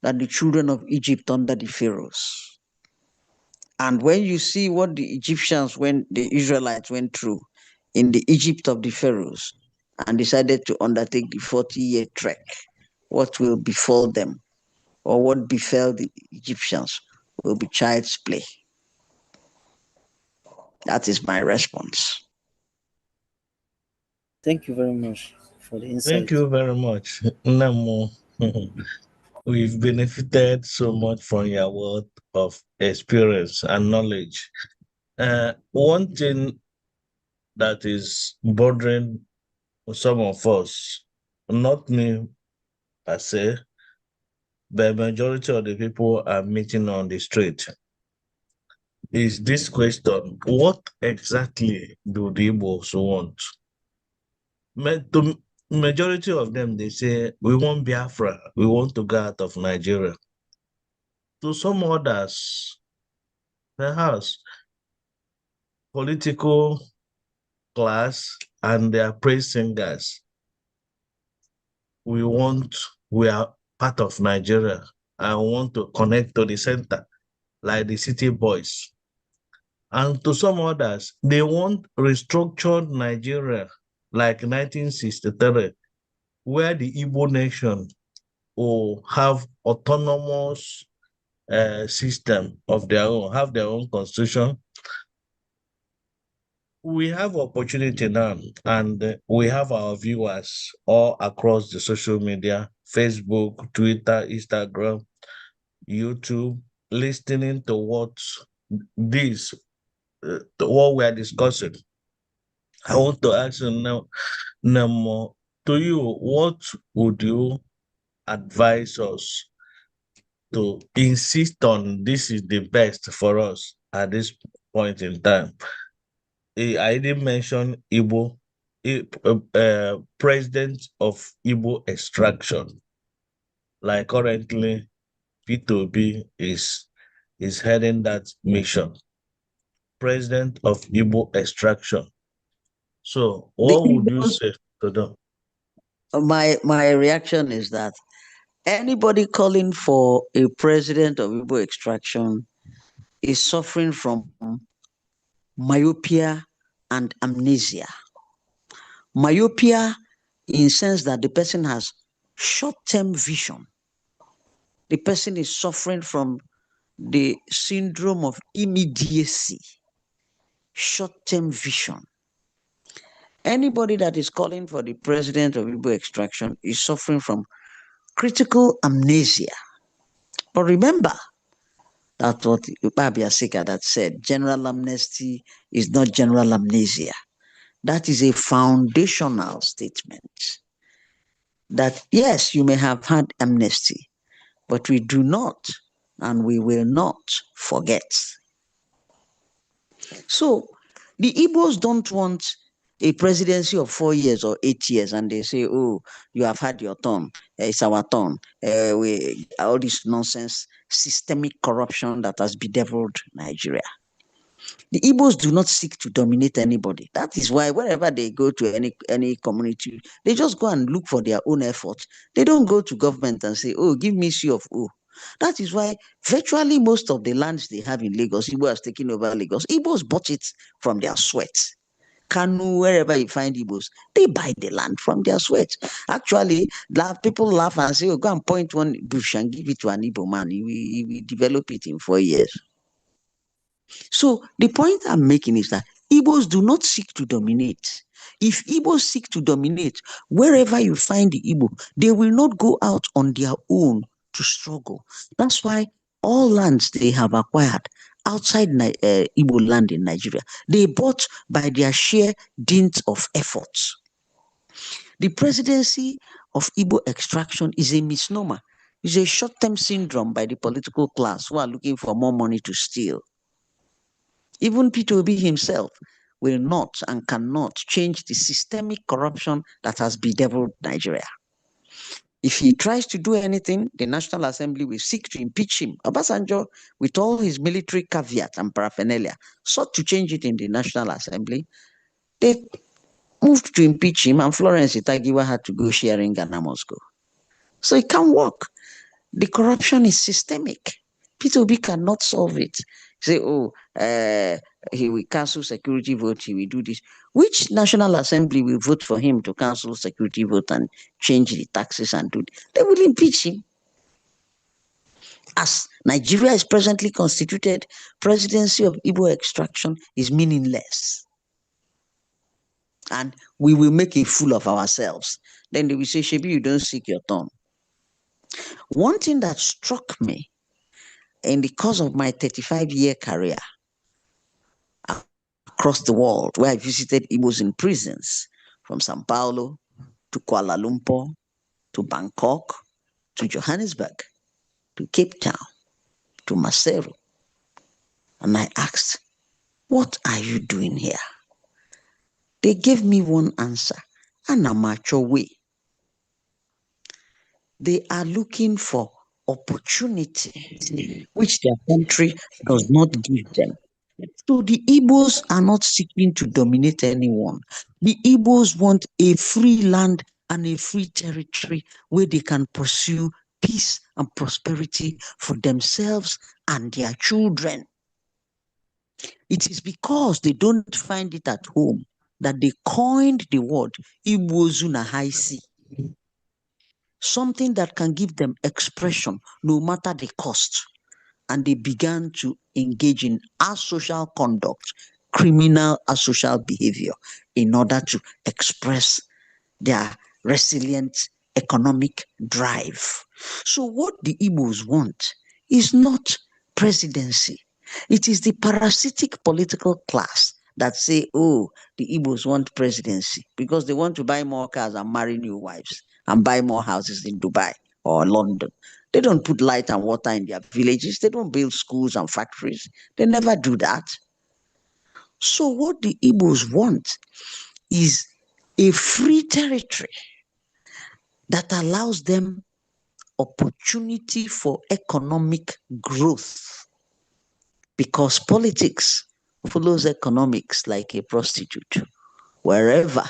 than the children of Egypt under the pharaohs. And when you see what the Egyptians, when the Israelites went through in the Egypt of the pharaohs and decided to undertake the 40-year trek, what will befall them or what befell the Egyptians will be child's play. That is my response. Thank you very much for the insight. Thank you very much, Nemo. We've benefited so much from your wealth of experience and knowledge. One thing that is bothering some of us, not me per se, but majority of the people are meeting on the street, is this question: what exactly do the Igbos want? The majority of them, they say, we want Biafra, we want to go out of Nigeria. To some others, perhaps political class and their praise singers, we are part of Nigeria. I want to connect to the center, like the city boys. And to some others, they want restructured Nigeria, like 1963, where the Igbo nation will have autonomous system of their own, have their own constitution. We have opportunity now, and we have our viewers all across the social media, Facebook, Twitter, Instagram, YouTube, listening to what we are discussing. I want to ask you now, Nemo, to you, what would you advise us to insist on? This is the best for us at this point in time. I didn't mention Igbo, president of Igbo extraction. Like currently, P2B is heading that mission. President of Igbo extraction. So, what would you say to them? My reaction is that anybody calling for a president of Igbo extraction is suffering from myopia and amnesia. Myopia in the sense that the person has short-term vision. The person is suffering from the syndrome of immediacy, short-term vision. Anybody that is calling for the president of Igbo extraction is suffering from critical amnesia. But remember, that's what Biafra that said, general amnesty is not general amnesia. That is a foundational statement that, yes, you may have had amnesty, but we do not and we will not forget. So the Igbos don't want a presidency of 4 years or 8 years, and they say, oh, you have had your turn, it's our turn. All this nonsense, systemic corruption that has bedeviled Nigeria. The Igbos do not seek to dominate anybody. That is why wherever they go to any community, they just go and look for their own efforts. They don't go to government and say, oh, give me C of O. That is why virtually most of the lands they have in Lagos, Igbo has taken over Lagos. Igbos bought it from their sweat. Kanu, wherever you find Igbos, they buy the land from their sweat. Actually, people laugh and say, oh, go and point one bush and give it to an Igbo man. He will develop it in 4 years. So the point I'm making is that Igbos do not seek to dominate. If Igbos seek to dominate, wherever you find the Igbo, they will not go out on their own to struggle. That's why all lands they have acquired outside Igbo land in Nigeria, they bought by their sheer dint of efforts. The presidency of Igbo extraction is a misnomer. It's a short-term syndrome by the political class who are looking for more money to steal. Even P2B himself will not and cannot change the systemic corruption that has bedeviled Nigeria. If he tries to do anything, the National Assembly will seek to impeach him. Obasanjo, with all his military caveat and paraphernalia, sought to change it in the National Assembly. They moved to impeach him, and Florence Itagiwa had to go sharing Ghana Moscow. So it can't work. The corruption is systemic. P2B cannot solve it. Say, oh, he will cancel security vote, he will do this. Which National Assembly will vote for him to cancel security vote and change the taxes and do it? They will impeach him. As Nigeria is presently constituted, presidency of Igbo extraction is meaningless. And we will make a fool of ourselves. Then they will say, Shebi, you don't seek your turn. One thing that struck me in the course of my 35-year career across the world, where I visited Igbos in prisons, from Sao Paulo to Kuala Lumpur to Bangkok to Johannesburg to Cape Town to Maseru. And I asked, what are you doing here? They gave me one answer, an amateur way. They are looking for opportunity, which their country does not give them. So the Igbos are not seeking to dominate anyone. The Igbos want a free land and a free territory where they can pursue peace and prosperity for themselves and their children. It is because they don't find it at home that they coined the word Igbozuna Haisi. Something that can give them expression no matter the cost. And they began to engage in asocial conduct, criminal asocial behavior, in order to express their resilient economic drive. So what the Igbos want is not presidency. It is the parasitic political class that say, oh, the Igbos want presidency because they want to buy more cars and marry new wives and buy more houses in Dubai or London. They don't put light and water in their villages. They don't build schools and factories. They never do that. So what the Igbos want is a free territory that allows them opportunity for economic growth, because politics follows economics like a prostitute. Wherever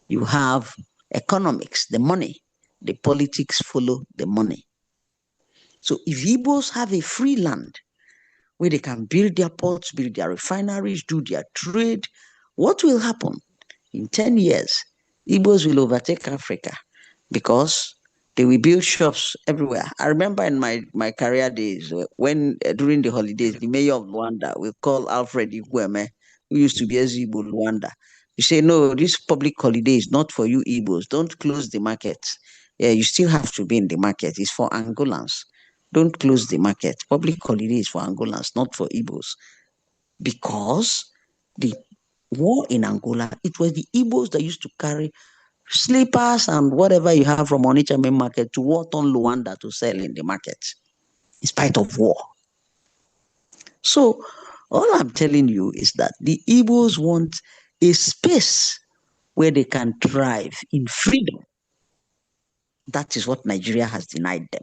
you have economics, the money, the politics follow the money. So if Igbos have a free land where they can build their ports, build their refineries, do their trade, what will happen? In 10 years, Igbos will overtake Africa because they will build shops everywhere. I remember in my career days when during the holidays, the mayor of Luanda will call Alfred Ikweme, who used to be Ezigbo Luanda. You say, no, this public holiday is not for you Igbos. Don't close the markets. Yeah, you still have to be in the market. It's for Angolans. Don't close the market. Public holiday is for Angolans, not for Igbos. Because the war in Angola, it was the Igbos that used to carry slippers and whatever you have from Onitsha main market to Wharton, Luanda to sell in the market, in spite of war. So all I'm telling you is that the Igbos want a space where they can thrive in freedom. That is what Nigeria has denied them.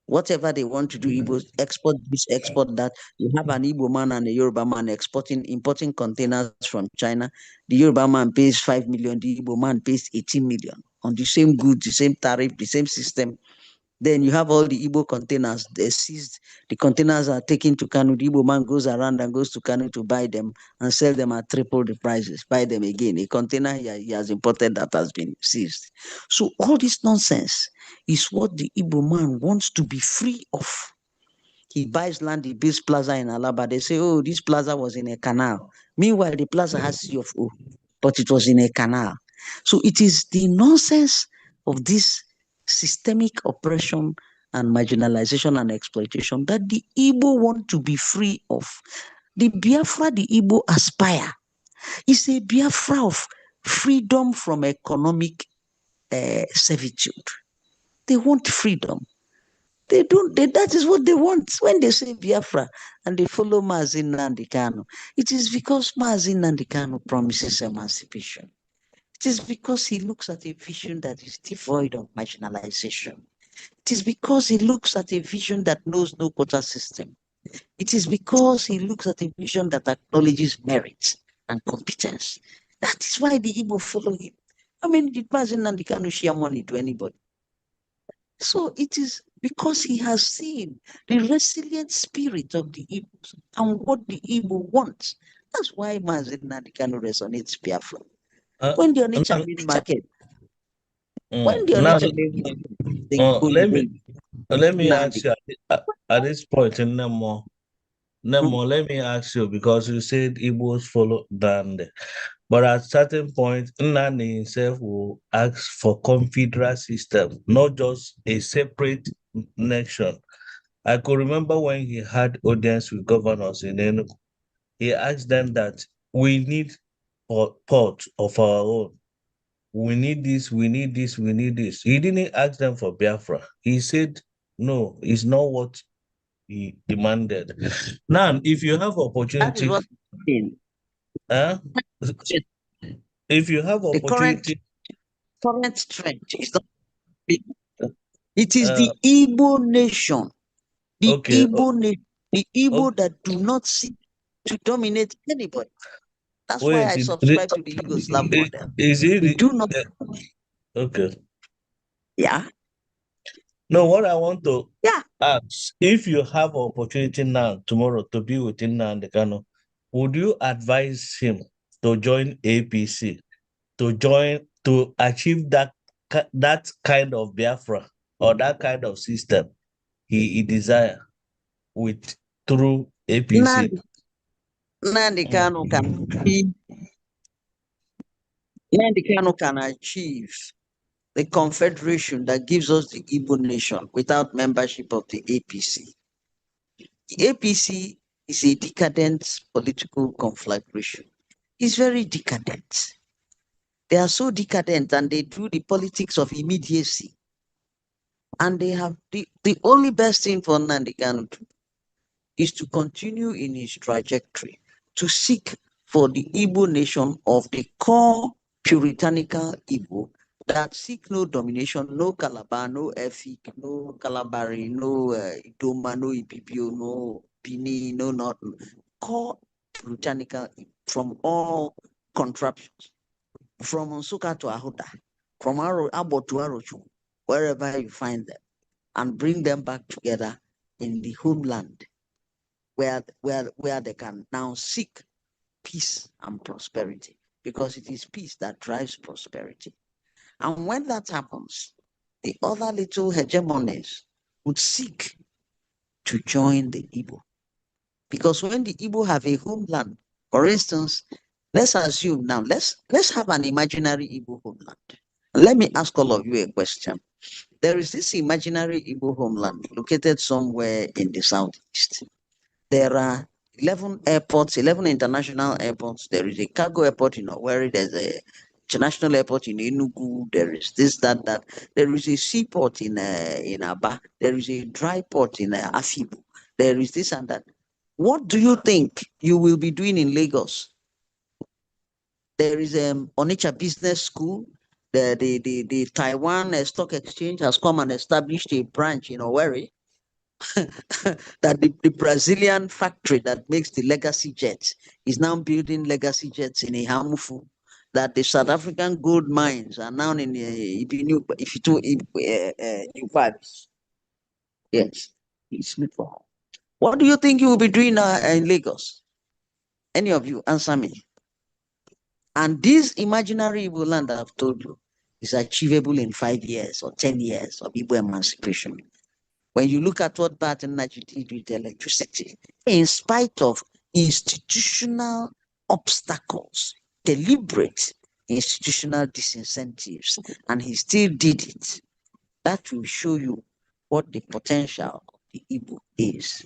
Whatever they want to do, Igbos export this, export that. You have an Igbo man and a Yoruba man importing containers from China. The Yoruba man pays 5 million, the Igbo man pays 18 million on the same goods, the same tariff, the same system. Then you have all the Igbo containers, they seized, the containers are taken to Kanu. The Igbo man goes around and goes to Kanu to buy them and sell them at triple the prices, buy them again. A container he has imported that has been seized. So all this nonsense is what the Igbo man wants to be free of. He buys land, he builds plaza in Alaba. They say, oh, this plaza was in a canal. Meanwhile, the plaza has CFO, but it was in a canal. So it is the nonsense of this systemic oppression and marginalization and exploitation that the Igbo want to be free of. The Biafra the Igbo aspire is a Biafra of freedom from economic servitude. They want freedom. That is what they want. When they say Biafra and they follow Mazi Nnamdi Kanu, it is because Mazi Nnamdi Kanu promises emancipation. It is because he looks at a vision that is devoid of marginalization. It is because he looks at a vision that knows no quota system. It is because he looks at a vision that acknowledges merit and competence. That is why the Igbo follow him. I mean, did Mazi Nnamdi Kanu share money to anybody? So it is because he has seen the resilient spirit of the Igbos and what the Igbo wants. That's why Mazi Nnamdi Kanu resonates Biafra. When the Onitsha main market, when the now, Onitsha main market, they go let me Nnamdi. ask you at this point in Nemo, let me ask you, because you said Igbos follow Dande. But at certain point, Nnamdi himself will ask for confederal system, not just a separate nation. I could remember when he had audience with governors in Enugu, he asked them that we need a port of our own. We need this, we need this, we need this. He didn't ask them for Biafra. He said, no, it's not what he demanded. Now, if you have That is opportunity, what I'm saying. uh, if you have The opportunity, current trend is not big. It is uh, the Igbo nation, the okay, Igbo nation, the Igbo okay, that do not seek to dominate anybody. That's why wait, I subscribe to the Yugoslav model. is We it, do not, okay. yeah, No, what I want to yeah. ask, if you have opportunity now, tomorrow, to be with Nnamdi Kanu, would you advise him to join APC, to achieve that kind of Biafra or that kind of system he desire with through APC? Nnamdi Kanu can achieve, Nnamdi Kanu can achieve the confederation that gives us the Igbo nation without membership of the APC. The APC is a decadent political conflagration. It's very decadent. They are so decadent and they do the politics of immediacy. And they have the only best thing for Nnamdi Kanu is to continue in his trajectory, to seek for the Igbo nation of the core puritanical Igbo that seek no domination, no Calabar, no Efik, no Calabari, no Idoma, no Ibibio, no Bini, no nothing. Core puritanical from all contraptions, from Nsukka to Ahuta, from Abo to Arochu, wherever you find them, and bring them back together in the homeland where they can now seek peace and prosperity, because it is peace that drives prosperity. And when that happens, the other little hegemonies would seek to join the Igbo. Because when the Igbo have a homeland, for instance, let's assume now, let's have an imaginary Igbo homeland. Let me ask all of you a question. There is this imaginary Igbo homeland located somewhere in the southeast. There are 11 airports, 11 international airports. There is a cargo airport in Owerri. There's a international airport in Enugu. There is this, that. There is a seaport in Aba. There is a dry port in Afibu. There is this and that. What do you think you will be doing in Lagos? There is Onitsha Business School. The Taiwan Stock Exchange has come and established a branch in Owerri. That the Brazilian factory that makes the legacy jets is now building legacy jets in Ihamufu. That the South African gold mines are now in yes, it's what do you think you will be doing in Lagos? Any of you answer me. And this imaginary Igbo land that I've told you is achievable in 5 years or 10 years of Igbo emancipation. When you look at what Barton Naji did with electricity, in spite of institutional obstacles, deliberate institutional disincentives, and he still did it, that will show you what the potential of the Igbo is.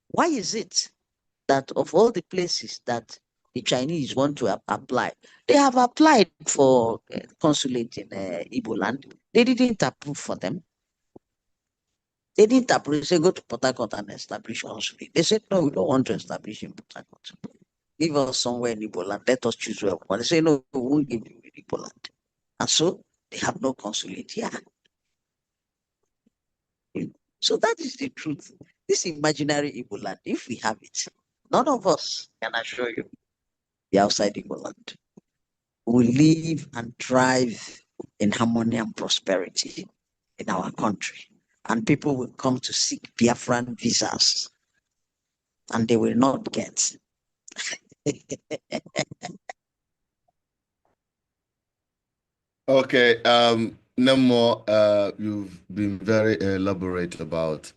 Why is it that of all the places that the Chinese want to apply, they have applied for consulate in Igbo land? They didn't approve for them. They didn't approve, say, go to Port Harcourt and establish consulate. They said, no, we don't want to establish in Port Harcourt. Give us somewhere in Igbo land. Let us choose where. But they say, no, we won't give you Igbo land. And so they have no consulate here. So that is the truth. This imaginary Igbo land, if we have it, none of us can assure you the outside Igbo land will live and thrive in harmony and prosperity in our country. and people will come to seek Biafran visas, and they will not get. Okay, Nemo, you've been very elaborate about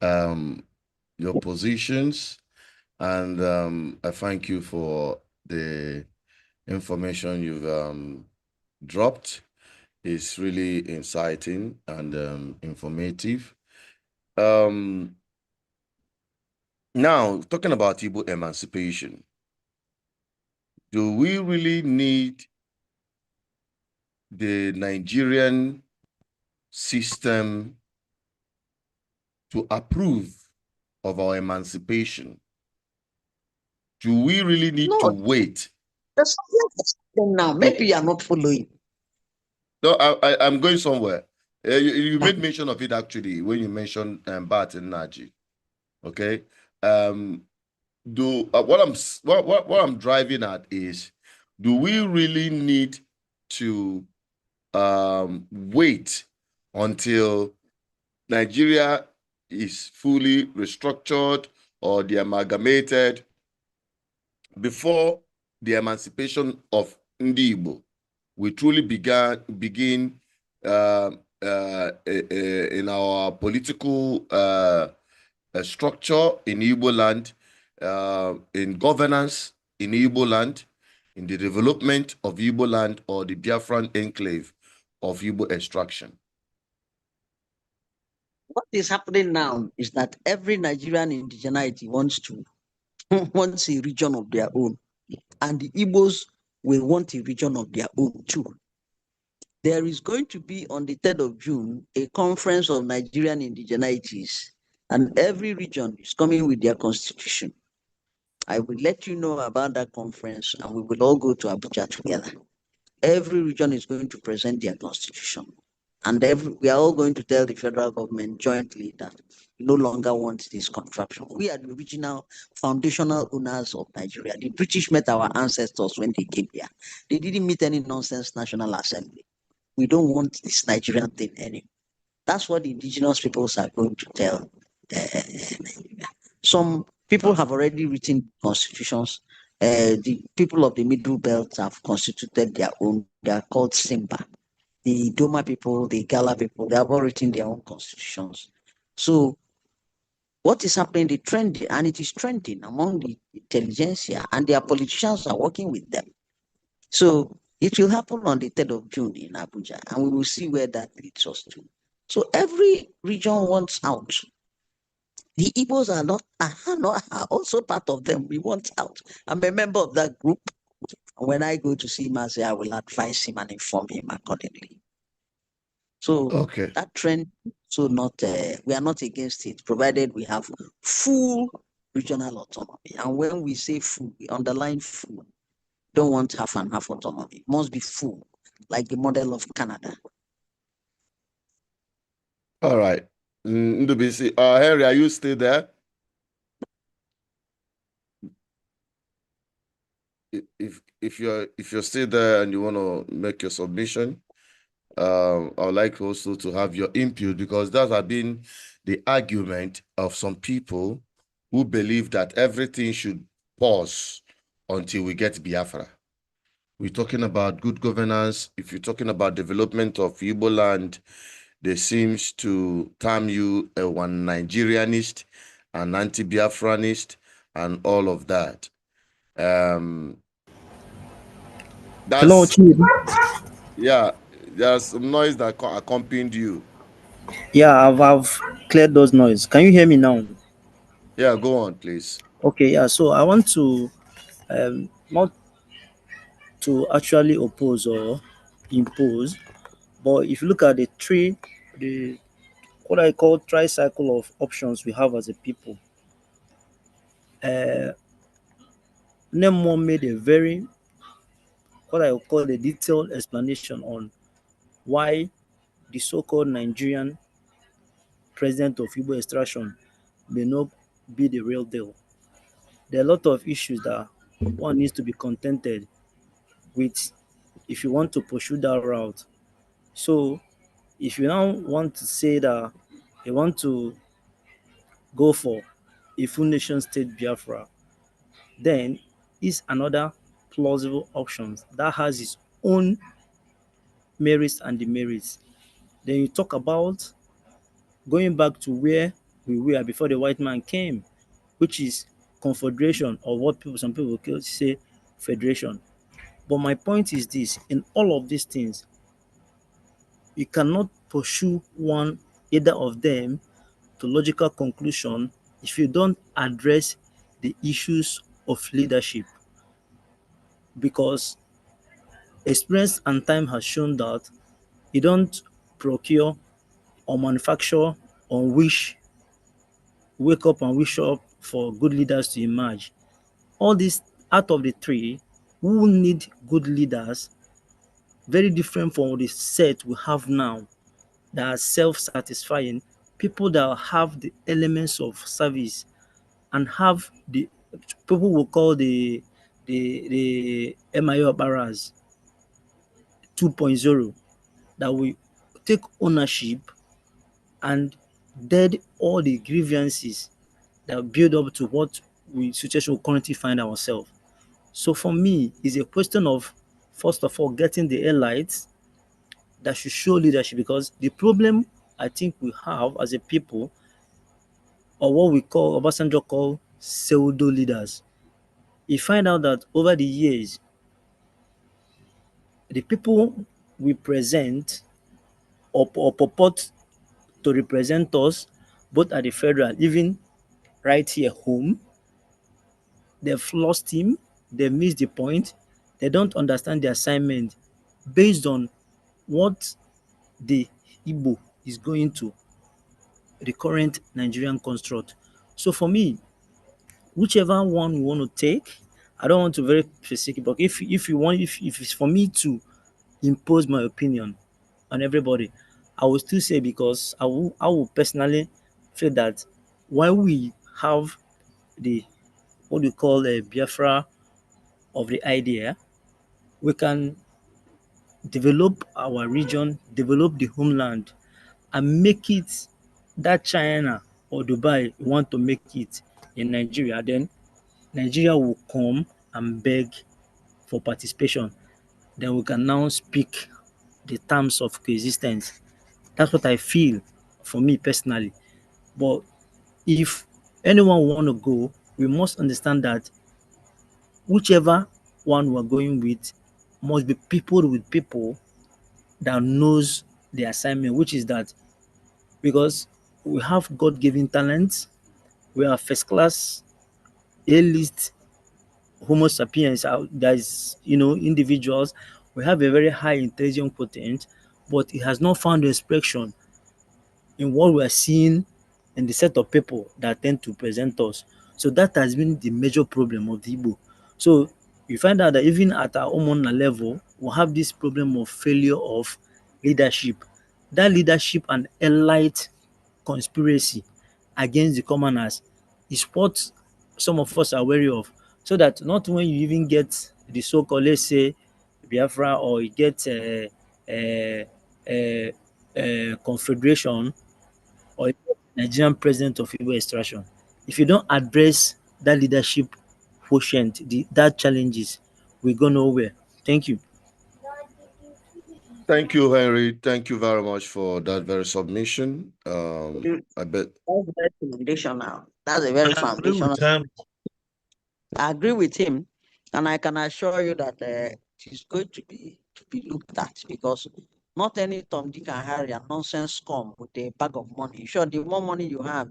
your positions, and I thank you for the information you've dropped. It's really inciting and informative. Now, talking about Igbo emancipation, do we really need the Nigerian system to approve of our emancipation? Do we really need to No, wait? there's something that's happening now. Maybe you are not following. No, I'm going somewhere. You made mention of it actually when you mentioned Bat and Naji. Okay. What I'm driving at is, do we really need to wait until Nigeria is fully restructured or de-amalgamated before the emancipation of Ndi Igbo we truly begin in our political structure in Igbo land, in governance in Igbo land, in the development of Igbo land or the Biafran enclave of Igbo extraction? What is happening now is that every Nigerian indigeneity wants a region of their own, and the Igbos will want a region of their own too. There is going to be on the 3rd of June a conference of Nigerian indigenities, and every region is coming with their constitution. I will let you know about that conference, and we will all go to Abuja together. Every region is going to present their constitution, and we are all going to tell the federal government jointly that we no longer want this contraption. We are the original foundational owners of Nigeria. The British met our ancestors when they came here. They didn't meet any nonsense National Assembly. We don't want this Nigerian thing anymore. That's what the indigenous peoples are going to tell Nigeria. Some people have already written constitutions. The people of the Middle Belt have constituted their own. They are called Simba. The Doma people, the Gala people, they have all written their own constitutions. So what is happening, the trend, and it is trending among the intelligentsia, and their politicians are working with them. So it will happen on the 3rd of June in Abuja, and we will see where that leads us to. So every region wants out. The Igbos are also part of them. We want out. I'm a member of that group. When I go to see Mazi, I will advise him and inform him accordingly. So Okay. that trend, we are not against it, provided we have full regional autonomy. And when we say full, we underline full. Don't want half and half autonomy. It must be full, like the model of Canada. All right. Ndubisi, Henry, are you still there? If you're still there and you want to make your submission, I would like also to have your input, because that has been the argument of some people who believe that everything should pause until we get Biafra. We're talking about good governance. If you're talking about development of Igbo land, there seems to term you a one Nigerianist, an anti-Biafranist, and all of that. Hello, That's, Chief. yeah, there's some noise that accompanied you. Yeah, I've cleared those noise. Can you hear me now? Yeah, go on, please. Okay, yeah. So I want to not to actually oppose or impose, but if you look at the what I call tricycle of options we have as a people, Nemo made a very what I call a detailed explanation on why the so-called Nigerian president of Igbo extraction may not be the real deal. There are a lot of issues that one needs to be contented with if you want to pursue that route. So if you now want to say that they want to go for a full nation state Biafra, then is another plausible option that has its own merits and demerits. Then you talk about going back to where we were before the white man came, which is confederation, or what some people could say federation. But my point is this: in all of these things, you cannot pursue one either of them to logical conclusion if you don't address the issues of leadership, because experience and time has shown that you don't procure or manufacture or wake up and wish up for good leaders to emerge. All these, out of the three, who need good leaders, very different from the set we have now, that are self-satisfying, people that have the elements of service and have the people will call the MIO Barras 2.0, that will take ownership and dead all the grievances that build up to what we situation we currently find ourselves. So for me, it's a question of first of all getting the elites that should show leadership, because the problem I think we have as a people, or what we call Obasanjo call pseudo leaders, you find out that over the years, the people we present or purport to represent us, both at the federal, even right here home, they've lost him, they've missed the point, they don't understand the assignment based on what the Igbo is going to the current Nigerian construct. So for me, whichever one you want to take, I don't want to very specific, but if you want, if it's for me to impose my opinion on everybody, I will still say, because I will personally feel that while we have the what we call a Biafra of the idea, we can develop our region, develop the homeland, and make it that China or Dubai want to make it in Nigeria, then Nigeria will come and beg for participation. Then we can now speak the terms of coexistence. That's what I feel for me personally. But if anyone want to go, we must understand that whichever one we're going with must be people with people that knows the assignment, which is that because we have God-given talents, we are first class, A-list Homo sapiens, that is, individuals. We have a very high intelligence quotient, but it has not found expression in what we are seeing in the set of people that tend to present us. So that has been the major problem of the Igbo. So you find out that even at our own level, we have this problem of failure of leadership. That leadership and elite conspiracy against the commoners is what some of us are wary of. So that not when you even get the so-called, let's say, Biafra, or you get a confederation, or Nigerian president of Igbo extraction, if you don't address that leadership quotient, that challenges, we go nowhere. Thank you. Thank you, Henry. Thank you very much for that very submission. I bet. That's very foundational. That's a very I agree foundational. with him. I agree with him, and I can assure you that it is going to be looked at, because not any Tom, Dick, and Harry and nonsense come with a bag of money. Sure, the more money you have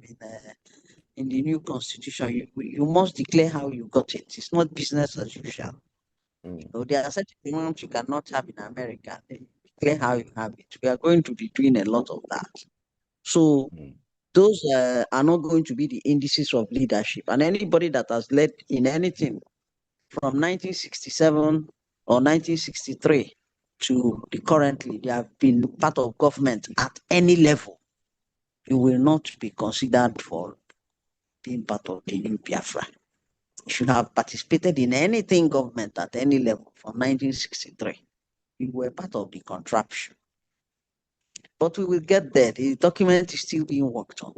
in the new constitution, you must declare how you got it. It's not business as usual. So there are certain things you cannot have in America. Declare how you have it. We are going to be doing a lot of that. So those are not going to be the indices of leadership. And anybody that has led in anything from 1967 or 1963 to the currently, they have been part of government at any level, you will not be considered for being part of the new Biafra. You should have participated in anything government at any level from 1963. You were part of the contraption. But we will get there. The document is still being worked on.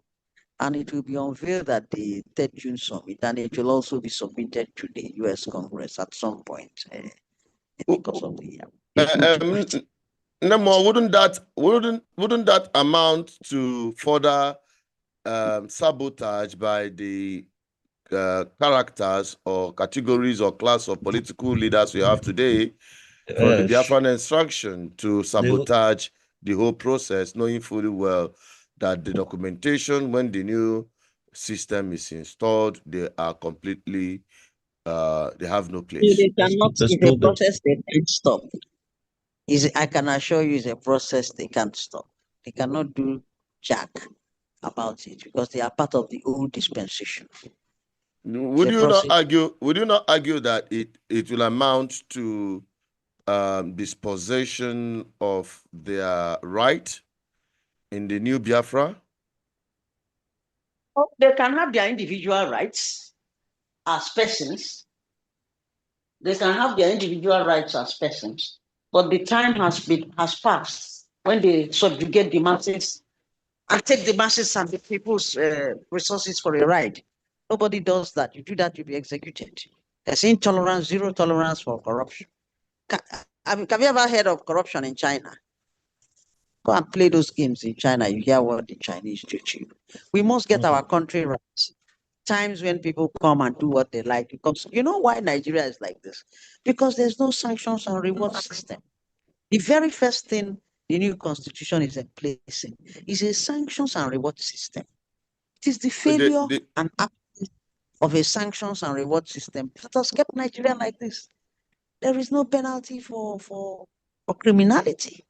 And it will be unveiled at the 3rd June summit, and it will also be submitted to the US Congress at some point in the course of the year. Nemo, wouldn't that amount to further sabotage by the characters or categories or class of political leaders we have today from the Biafran instruction to sabotage the whole process, knowing fully well that the documentation, when the new system is installed, they are completely, they have no place. They cannot, it's a process they can't stop. I can assure you it's a process they can't stop. They cannot do jack about it because they are part of the old dispensation. Would you not argue that it will amount to dispossession of their right in the new Biafra? Oh, they can have their individual rights as persons. They can have their individual rights as persons, but the time has passed when they subjugate the masses and take the masses and the people's resources for a ride. Nobody does that. You do that, you'll be executed. There's intolerance, zero tolerance for corruption. Have you ever heard of corruption in China? Go and play those games in China. You hear what the Chinese do to you. We must get our country right. Times when people come and do what they like, because you know why Nigeria is like this? Because there's no sanctions and reward system. The very first thing the new constitution is placing is a sanctions and reward system. It is the failure and absence of a sanctions and reward system that has kept Nigeria like this. There is no penalty for criminality.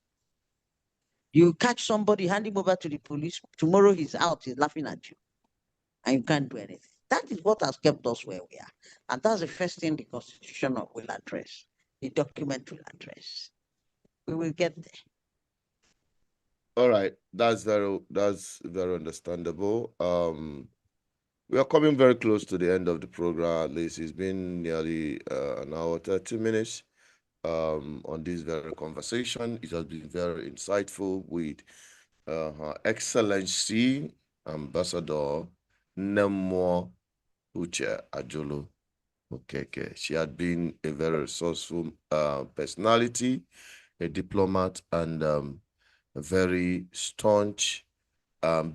You catch somebody, hand him over to the police, tomorrow he's out, he's laughing at you, and you can't do anything. That is what has kept us where we are. And that's the first thing the constitution will address, the document will address. We will get there. All right, that's very understandable. We are coming very close to the end of the program. At least it's been nearly an hour, 30 minutes on this very conversation. It has been very insightful with Her Excellency Ambassador Nemo Uche Ajolo. Okay. She had been a very resourceful personality, a diplomat, and a very staunch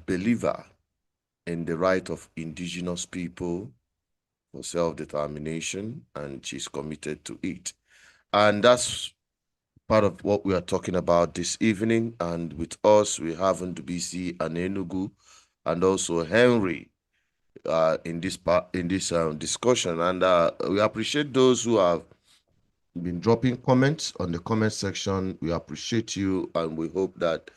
believer in the right of indigenous people for self-determination, and she's committed to it. And that's part of what we are talking about this evening. And with us, we have BC and Enugu, and also Henry in this discussion. And we appreciate those who have been dropping comments on the comment section. We appreciate you, and we hope that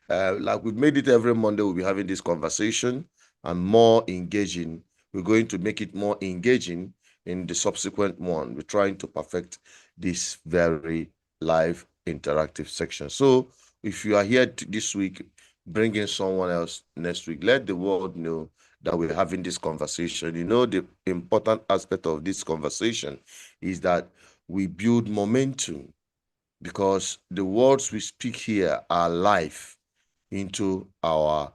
like we've made it every Monday, we'll be having this conversation and more engaging. We're going to make it more engaging in the subsequent one. We're trying to perfect this very live interactive section. So if you are here this week, bring in someone else next week. Let the world know that we're having this conversation. You know, the important aspect of this conversation is that we build momentum, because the words we speak here are life into our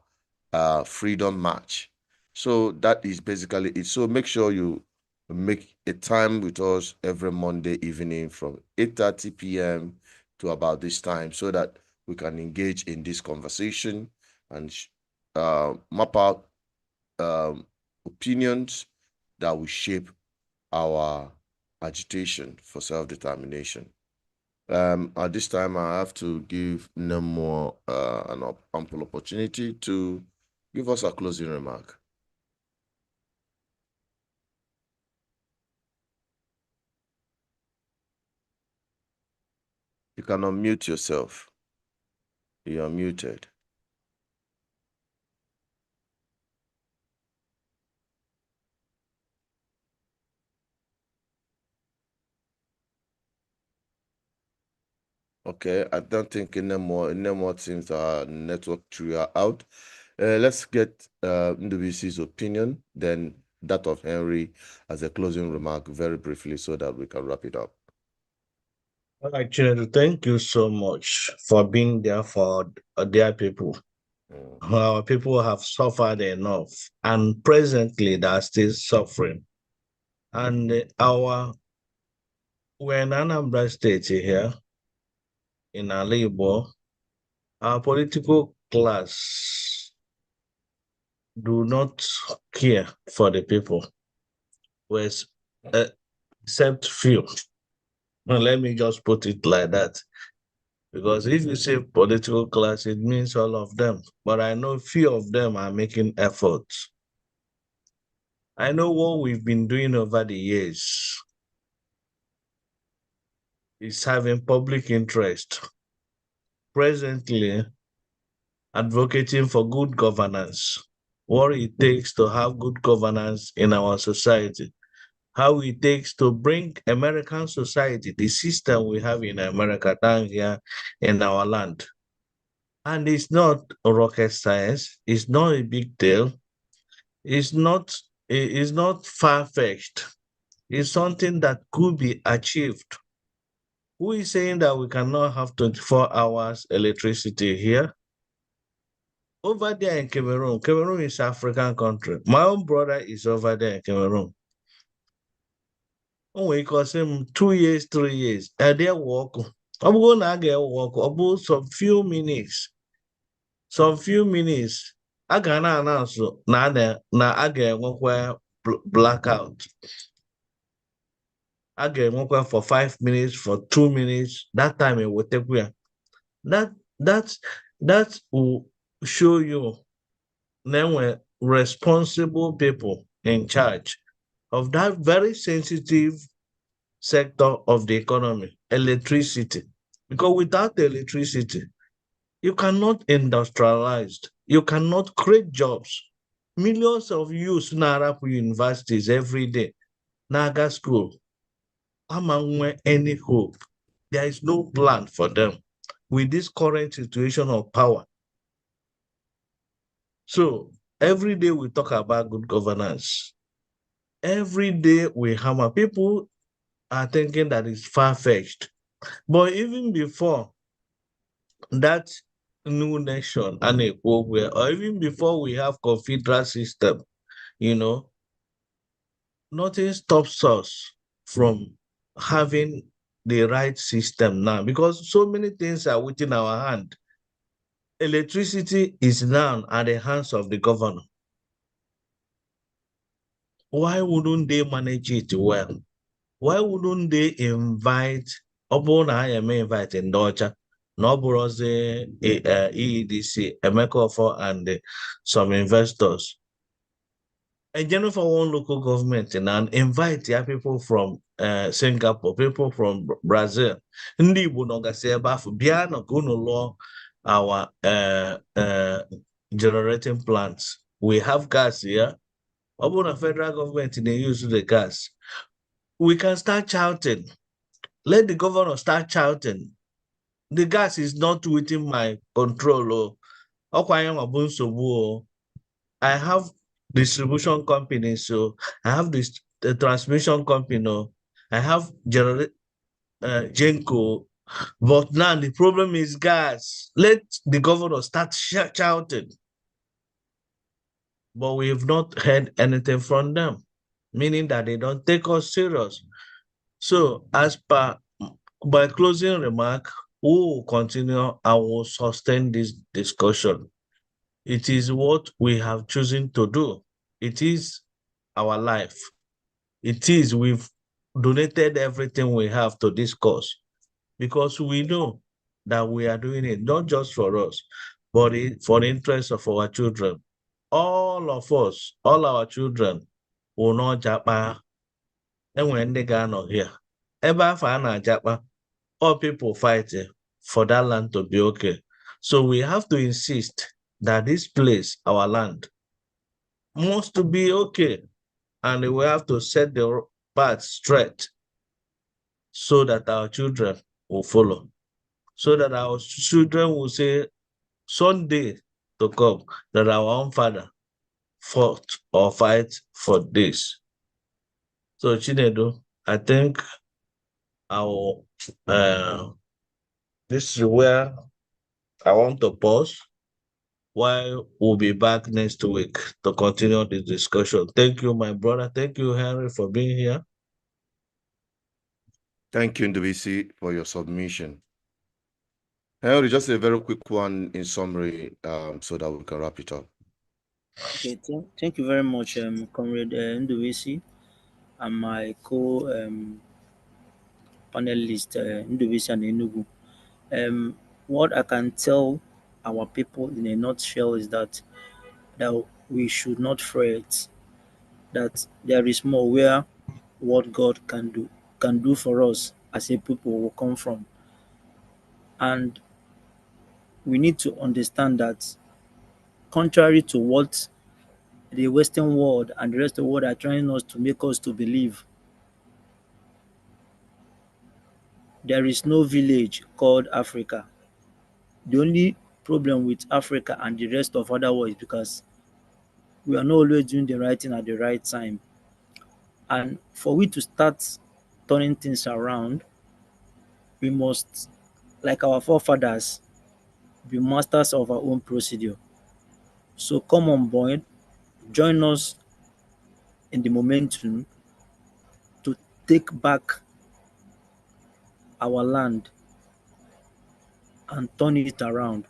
freedom march. So that is basically it. So make sure you make a time with us every Monday evening from 8:30 p.m. to about this time, so that we can engage in this conversation and map out opinions that will shape our agitation for self-determination. At this time, I have to give Nemo an ample opportunity to give us a closing remark. You can unmute yourself. You are muted. Okay, I don't think Nemo seems our network threw out. Let's get Ndubisi's opinion, then that of Henry as a closing remark very briefly, so that we can wrap it up. All right, Chinedu, thank you so much for being there for their people. Our people have suffered enough, and presently they are still suffering. And we're in Anambra State here, in Alibo. Our political class do not care for the people, with except few. Well, let me just put it like that. Because if you say political class, it means all of them. But I know few of them are making efforts. I know what we've been doing over the years is having public interest. Presently, advocating for good governance, what it takes to have good governance in our society, how it takes to bring American society, the system we have in America down here in our land. And it's not rocket science, it's not a big deal, it's not far-fetched. It's something that could be achieved. Who is saying that we cannot have 24 hours electricity here? Over there in Cameroon, Cameroon is an African country. My own brother is over there in Cameroon. Oh, we call him 2 years, 3 years. And they walk. I'm going to get walk about some few minutes. I can announce na a ga-enwekwa blackout. A ga-enwekwa for 5 minutes, for 2 minutes. That time it will take you. That will show you then we're responsible people in charge of that very sensitive sector of the economy, electricity. Because without electricity, you cannot industrialize, you cannot create jobs. Millions of youths in Arab universities every day, Naga school, among any hope. There is no plan for them with this current situation of power. So every day we talk about good governance. Every day we hammer. People are thinking that it's far-fetched. But even before that new nation, or even before we have confederal system, nothing stops us from having the right system now, because so many things are within our hand. Electricity is now at the hands of the governor. Why wouldn't they manage it well? Why wouldn't they invite invite in Docha, Noburoze, EEDC, Emekofo, and some investors? And general for one local government and invite people from Singapore, people from Brazil. Ndị Igbo nọgasị ebe afọ bịa nọ ka unu lụọ our generating plants. We have gas here. Open a federal government they use the gas. We can start shouting. Let the governor start shouting. The gas is not within my control. I have distribution company, so I have this transmission company. I have Genco, but now the problem is gas. Let the governor start shouting. But we have not heard anything from them, meaning that they don't take us serious. So, by closing remark, we will continue and will sustain this discussion. It is what we have chosen to do. It is our life. We've donated everything we have to discourse, because we know that we are doing it not just for us, but for the interest of our children. All of us, all our children will not japa. And when they go here, ever japa, all people fighting for that land to be okay. So we have to insist that this place, our land, must to be okay. And we have to set the path straight so that our children will follow. So that our children will say someday to come that our own father fought or fight for this. So Chinedu, I think I will This is where I want to pause. While we'll be back next week to continue the discussion. Thank you, my brother. Thank you, Henry, for being here. Thank you, Ndubisi, for your submission. Henry, just a very quick one in summary, so that we can wrap it up. Okay, thank you very much, Comrade Nduwisi, and my co-panelist, Nduwisi and Enugu. What I can tell our people in a nutshell is that we should not fret, that there is more where what God can do for us as a people will come from. And we need to understand that contrary to what the Western world and the rest of the world are trying us to make us to believe, there is no village called Africa. The only problem with Africa and the rest of other world is because we are not always doing the right thing at the right time. And for we to start turning things around, we must, like our forefathers, be masters of our own procedure. So come on board, join us in the momentum to take back our land and turn it around.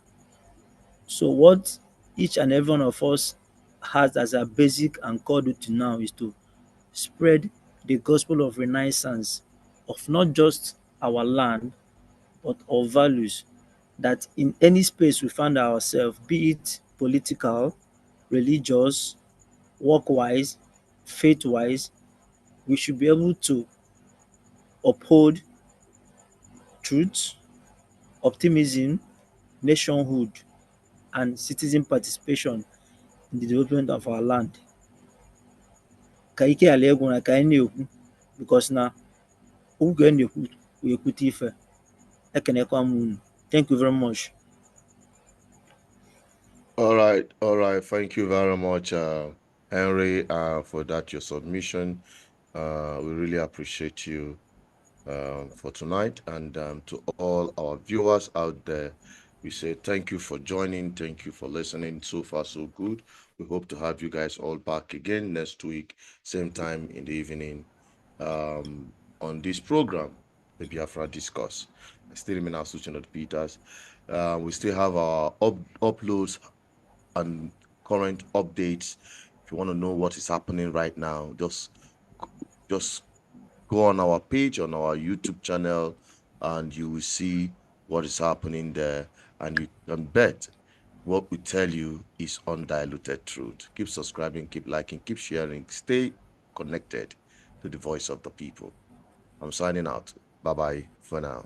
So what each and every one of us has as a basic and core duty now is to spread the gospel of renaissance of not just our land but of values, that in any space we find ourselves, be it political, religious, work-wise, faith-wise, we should be able to uphold truth, optimism, nationhood, and citizen participation in the development of our land. Ka ike ghara ịgwụ na ka anyị na-ekwu, because na okwu ka anyị na-ekwu wee kwute ife. Ekenekwa m unu. Thank you very much. All right. Thank you very much, Henry, for that your submission. We really appreciate you for tonight, and to all our viewers out there, we say thank you for joining, thank you for listening. So far so good. We hope to have you guys all back again next week, same time in the evening, on this program, the Biafra Discourse. I still remain Asuchinot Peters. We still have our uploads and current updates. If you want to know what is happening right now, just go on our page, on our YouTube channel, and you will see what is happening there. And you can bet what we tell you is undiluted truth. Keep subscribing, keep liking, keep sharing. Stay connected to the voice of the people. I'm signing out. Bye-bye for now.